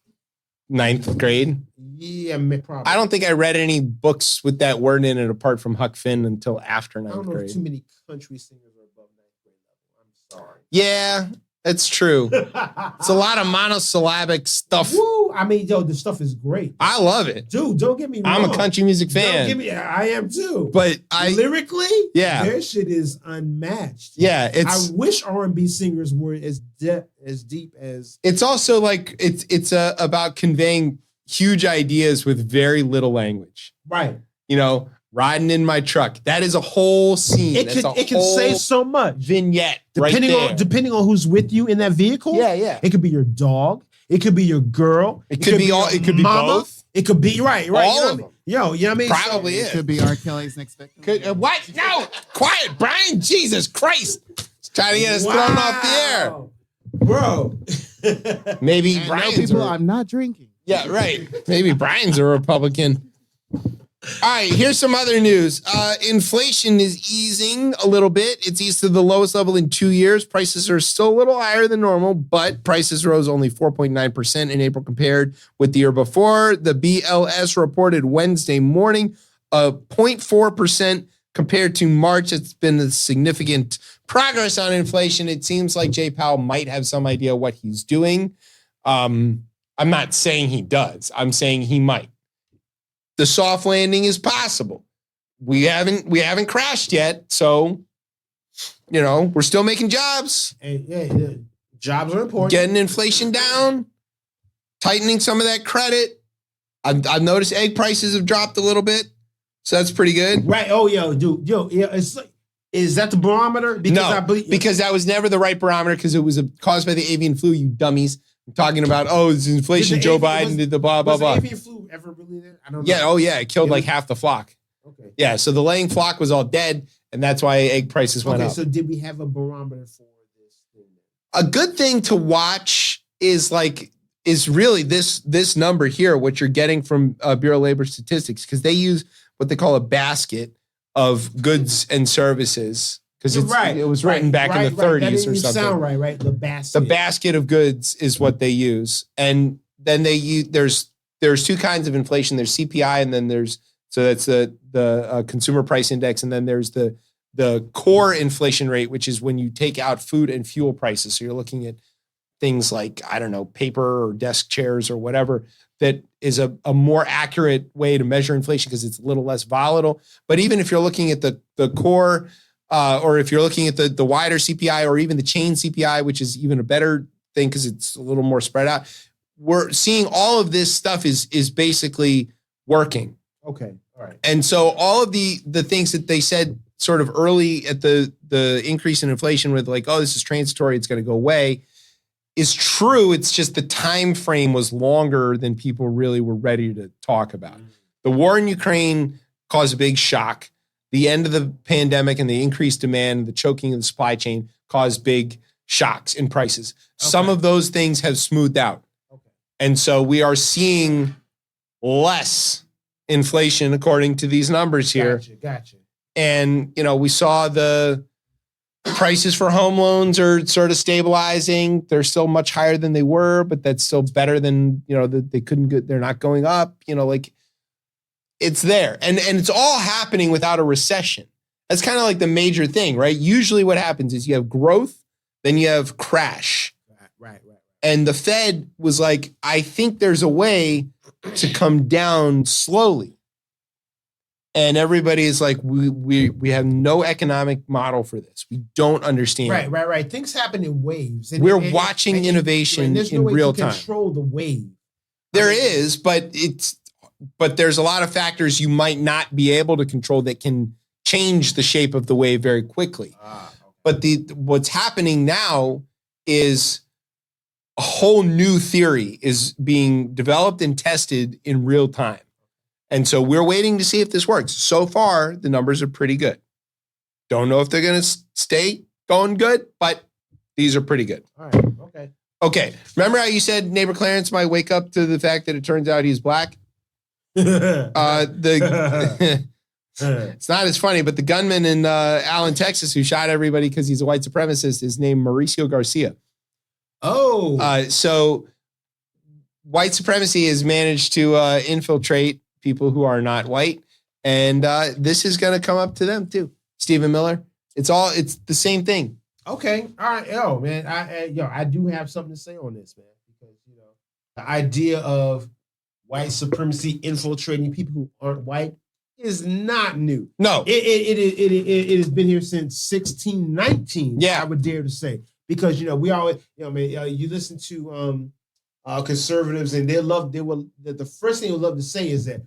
9th grade. Yeah, probably. I don't think I read any books with that word in it apart from Huck Finn until after 9th grade. I don't know if too many country singers are above 9th grade level. I'm sorry. Yeah, that's true. It's a lot of monosyllabic stuff. Woo! I mean, the stuff is great. I love it. Dude, don't get me wrong. I'm a country music fan. I am too. But lyrically, yeah, their shit is unmatched. Yeah, I wish R&B singers were as deep as. It's also like it's about conveying huge ideas with very little language. Right. You know, riding in my truck. That is a whole scene. It can say so much. Vignette. Depending on who's with you in that vehicle. Yeah. It could be your dog. It could be your girl. It could be all. It could mama. be both. It could be right. All of them. Yo, you know what I mean? Probably It could be R. Kelly's next victim. What? No, quiet, Brian. Jesus Christ! He's trying to get us thrown off the air, bro. Maybe And Brian's. I'm not drinking. Yeah, right. Maybe Brian's a Republican. All right, here's some other news. Inflation is easing a little bit. It's eased to the lowest level in 2 years. Prices are still a little higher than normal, but prices rose only 4.9% in April compared with the year before. The BLS reported Wednesday morning a 0.4% compared to March. It's been a significant progress on inflation. It seems like Jay Powell might have some idea what he's doing. I'm not saying he does. I'm saying he might. The soft landing is possible. We haven't crashed yet, so we're still making jobs. Yeah. Jobs are important. Getting inflation down, tightening some of that credit. I've noticed egg prices have dropped a little bit, so that's pretty good. Right? Oh, is that the barometer? Because that was never the right barometer because it was caused by the avian flu. You dummies. I'm talking about, it's inflation. Joe Biden did the blah, blah, blah. Was the avian flu ever really there? I don't know. Yeah, it killed like half the flock. Okay. Yeah, so the laying flock was all dead, and that's why egg prices went up. So did we have a barometer for this thing? A good thing to watch is really this number here, what you're getting from Bureau of Labor Statistics, because they use what they call a basket of goods and services. Because it was written back in the 30s or something. Sound right? The basket. The basket of goods is what they use, and then they use. There's two kinds of inflation. There's CPI, and then that's the consumer price index, and then there's the core inflation rate, which is when you take out food and fuel prices. So you're looking at things like paper or desk chairs or whatever. That is a more accurate way to measure inflation because it's a little less volatile. But even if you're looking at the core. Or if you're looking at the wider CPI or even the chain CPI, which is even a better thing because it's a little more spread out, we're seeing all of this stuff is basically working. Okay, all right. And so all of the things that they said sort of early at the increase in inflation with this is transitory, it's going to go away, is true. It's just the time frame was longer than people really were ready to talk about. The war in Ukraine caused a big shock. The end of the pandemic and the increased demand, the choking of the supply chain caused big shocks in prices. Okay. Some of those things have smoothed out. Okay. And so we are seeing less inflation according to these numbers here. Gotcha. And, we saw the prices for home loans are sort of stabilizing. They're still much higher than they were, but that's still better than, they couldn't get, they're not going up, it's there. And it's all happening without a recession. That's kind of like the major thing, right? Usually what happens is you have growth, then you have crash. Right. And the Fed was like, I think there's a way to come down slowly. And everybody is like, we have no economic model for this. We don't understand. Right. Things happen in waves. We're watching innovation there's no in way real to time. Control the wave. There is, but there's a lot of factors you might not be able to control that can change the shape of the wave very quickly. Okay. But what's happening now is a whole new theory is being developed and tested in real time. And so we're waiting to see if this works. So far, the numbers are pretty good. Don't know if they're going to stay going good, but these are pretty good. All right. Okay. Remember how you said neighbor Clarence might wake up to the fact that it turns out he's black? It's not as funny, but the gunman in Allen, Texas, who shot everybody because he's a white supremacist, is named Mauricio Garcia. Oh. So white supremacy has managed to infiltrate people who are not white. And this is going to come up to them too. Stephen Miller. It's the same thing. Okay. All right. Yo, man. I do have something to say on this, man, because, the idea of white supremacy infiltrating people who aren't white is not new. No. It has been here since 1619. Yeah. I would dare to say, because, we always, you listen to conservatives and the first thing they love to say is that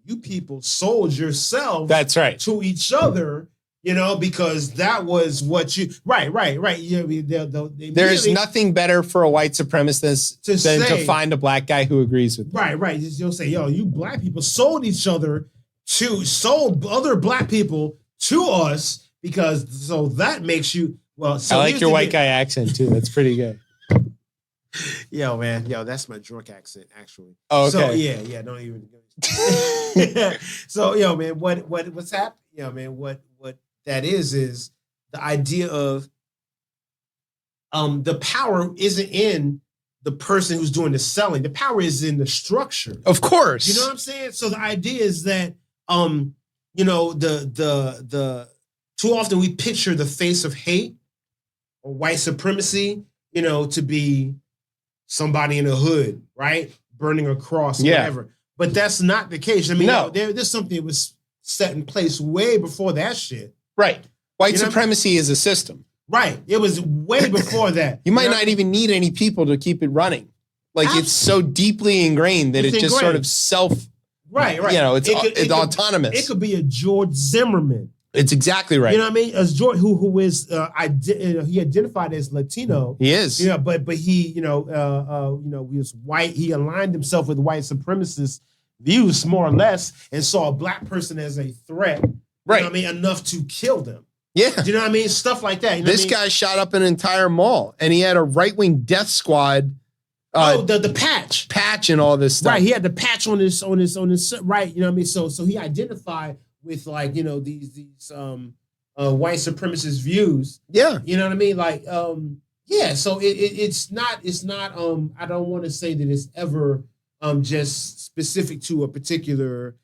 you people sold yourselves That's right. to each other, because that was what you right. There is nothing better for a white supremacist than to find a black guy who agrees with them. Right. You'll say, you black people sold each other sold other black people to us so that makes you I like your white guy accent too. That's pretty good. Yo, man. That's my drunk accent, actually. Oh, okay. So yeah, don't even. So, man, what's happening? Man, what that is the idea of the power isn't in the person who's doing the selling. The power is in the structure. Of course. You know what I'm saying? So the idea is that the too often we picture the face of hate or white supremacy, to be somebody in the hood, right? Burning a cross or whatever. But that's not the case. I mean, no. There's something that was set in place way before that shit. Right. White supremacy is a system. Right. It was way before that. You might not even need any people to keep it running. Like it's so deeply ingrained that it's just sort of self. Right. It's autonomous. It could be a George Zimmerman. It's exactly right. You know what I mean? As George, who is he identified as Latino. He is. But he he was white. He aligned himself with white supremacist views more or less, and saw a black person as a threat. Right. You know what I mean? Enough to kill them. Yeah. Do you know what I mean? Stuff like that. This guy shot up an entire mall, and he had a right-wing death squad. The patch and all this stuff. Right. He had the patch on his right. You know what I mean? So he identified with these white supremacist views. Yeah. You know what I mean? So it's not I don't want to say that it's ever just specific to a particular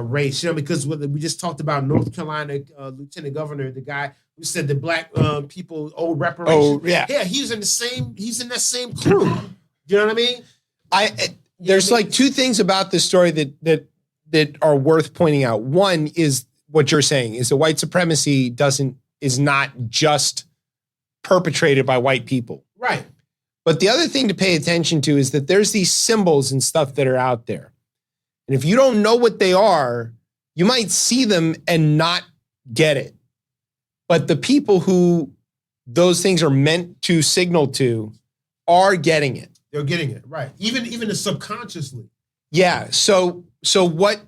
race, because we just talked about North Carolina Lieutenant Governor, the guy who said the black people owe reparations. Oh, yeah. Yeah, he's in that same crew. You know what I mean? There's two things about this story that are worth pointing out. One is what you're saying is that white supremacy is not just perpetrated by white people. Right. But the other thing to pay attention to is that there's these symbols and stuff that are out there. And if you don't know what they are, you might see them and not get it. But the people who those things are meant to signal to are getting it. They're getting it, right. Even the subconsciously. Yeah. So what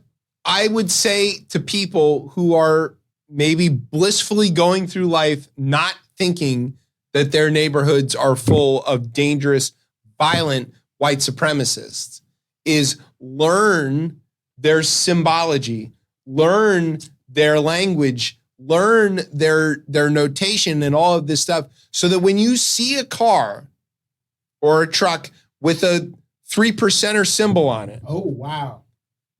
I would say to people who are maybe blissfully going through life, not thinking that their neighborhoods are full of dangerous, violent white supremacists, is learn their symbology, learn their language, learn their notation and all of this stuff, so that when you see a car or a truck with a 3% symbol on it, Oh, wow.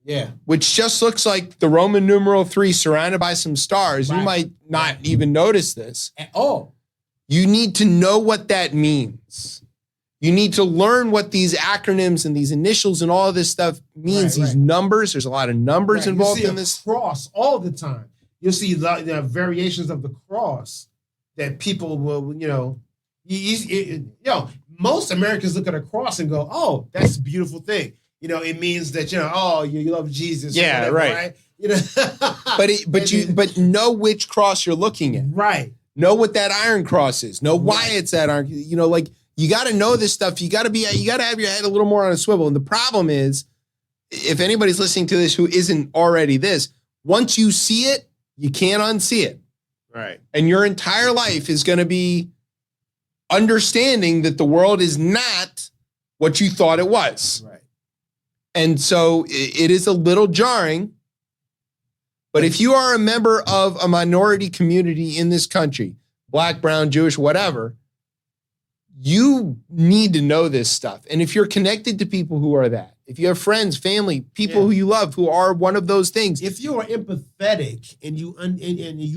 Yeah. which just looks like the Roman numeral 3 surrounded by some stars, you Right. might not even notice this. At all. You need to know what that means. You need to learn what these acronyms and these initials and all of this stuff means. Right, These right. numbers, there's a lot of numbers Right. involved you see in a this. cross all the time. You'll see the variations of the cross that people will, most Americans look at a cross and go, "Oh, that's a beautiful thing." It means that oh, you love Jesus. or Yeah, whatever, right. But But know which cross you're looking at. right. Know what that iron cross is. Know why it's that iron. You got to know this stuff. You got to have your head a little more on a swivel. And the problem is, if anybody's listening to this who isn't already this, once you see it, you can't unsee it. Right. And your entire life is going to be understanding that the world is not what you thought it was. Right. And so it is a little jarring. But if you are a member of a minority community in this country, Black, brown, Jewish, whatever, you need to know this stuff. And if you're connected to people who are that, if you have friends, family, people who you love who are one of those things, If you are empathetic and you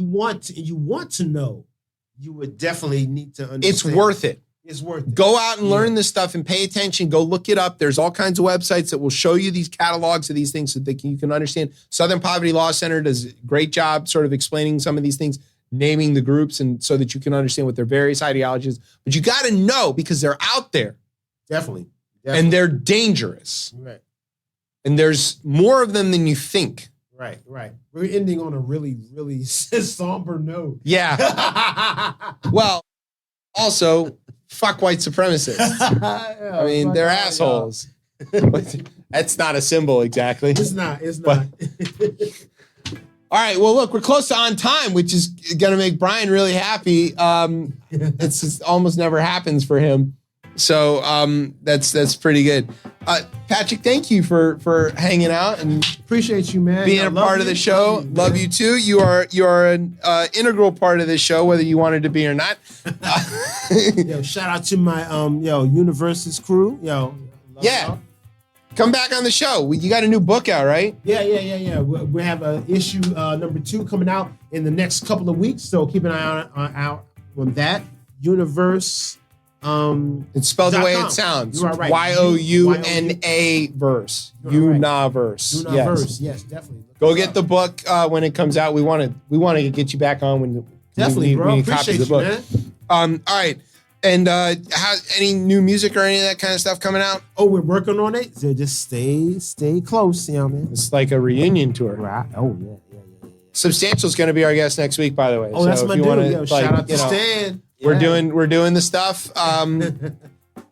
want to know, you would definitely need to understand. it's worth it. It's worth it. Go out and learn this stuff and pay attention. Go look it up. There's all kinds of websites that will show you these catalogs of these things so that you can understand. Southern Poverty Law Center does a great job sort of explaining some of these things, naming the groups, and so that you can understand what their various ideologies. But you got to know because they're out there Definitely. and they're dangerous. Right. And there's more of them than you think. Right. We're ending on a really, really somber note. Yeah. Well, also, fuck white supremacists. I mean, they're assholes. That's not a symbol exactly. It's not. But, all right. Well, look, we're close to on time, which is going to make Brian really happy. It's just almost never happens for him. So that's pretty good. Patrick, thank you for hanging out and appreciate you, man. being a part of the show. Love you too. You are an integral part of this show, whether you wanted to be or not. Shout out to my Universes crew. Love y'all. Come back on the show. You got a new book out, right? Yeah. We have issue number 2 coming out in the next couple of weeks, so keep an eye out on that. Universe. It's spelled the way it sounds. You are right. YOUNA verse. Universe. Universe. Yes, definitely. Go get the book when it comes out. We want to get you back on when Definitely, bro. we need copies Appreciate of the book. you, man. All right. And any new music or any of that kind of stuff coming out? Oh, we're working on it. So just stay close, man. It's like a reunion tour. Right. Oh yeah. Substantial's going to be our guest next week, by the way. Oh, that's if my you dude. wanna, Shout out to Stan. We're doing the stuff.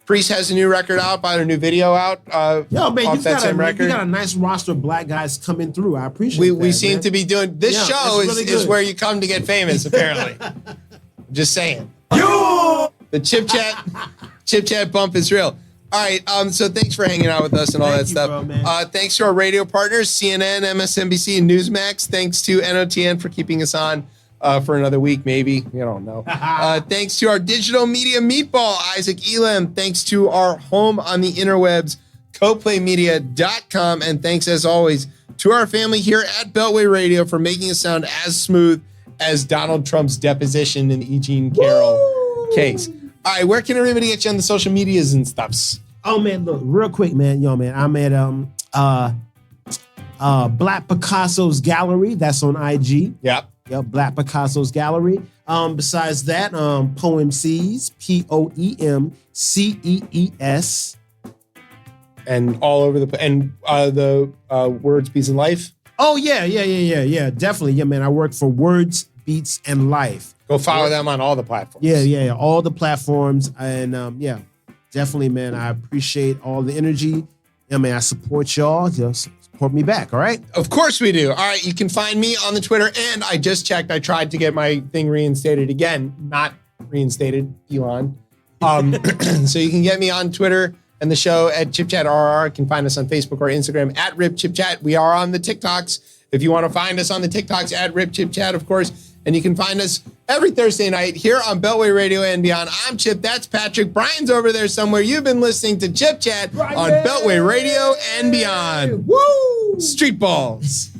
Priest has a new record out, by a new video out. Yo, man, off that same record. you got a nice roster of black guys coming through. I appreciate We that, seem man. to be doing this show it's really is good. where you come to get famous, apparently. Just saying. The chip chat bump is real. All right, so thanks for hanging out with us and all Thank that you, stuff. bro, man. Thanks to our radio partners, CNN, MSNBC, and Newsmax. Thanks to NOTN for keeping us on for another week, maybe. We don't know. Thanks to our digital media meatball, Isaac Elam. Thanks to our home on the interwebs, coplaymedia.com. And thanks, as always, to our family here at Beltway Radio for making us sound as smooth as Donald Trump's deposition in the Jean Carroll case. All right, where can everybody get you on the social medias and stuffs? Oh man, look, real quick, man. I'm at Black Picasso's Gallery. That's on IG. Yep, Black Picasso's Gallery. Besides that, Poemcees, POEMCEES. and all over the Words, Peace, and Life. Oh yeah, definitely. Yeah, man. I work for Words, Beats, and Life. Go follow them on all the platforms. Yeah, all the platforms, and definitely, man. I appreciate all the energy. Yeah, man. I support y'all. Just support me back. All right. Of course we do. All right, you can find me on the Twitter, and I just checked. I tried to get my thing reinstated again. Not reinstated, Elon. So you can get me on Twitter and the show at Chip Chat RR. You can find us on Facebook or Instagram at Rip Chip Chat. We are on the TikToks. If you want to find us on the TikToks at Rip Chip Chat, of course. And you can find us every Thursday night here on Beltway Radio and beyond. I'm Chip. That's Patrick. Brian's over there somewhere. You've been listening to Chip Chat on Beltway Radio and beyond. Woo! Street balls.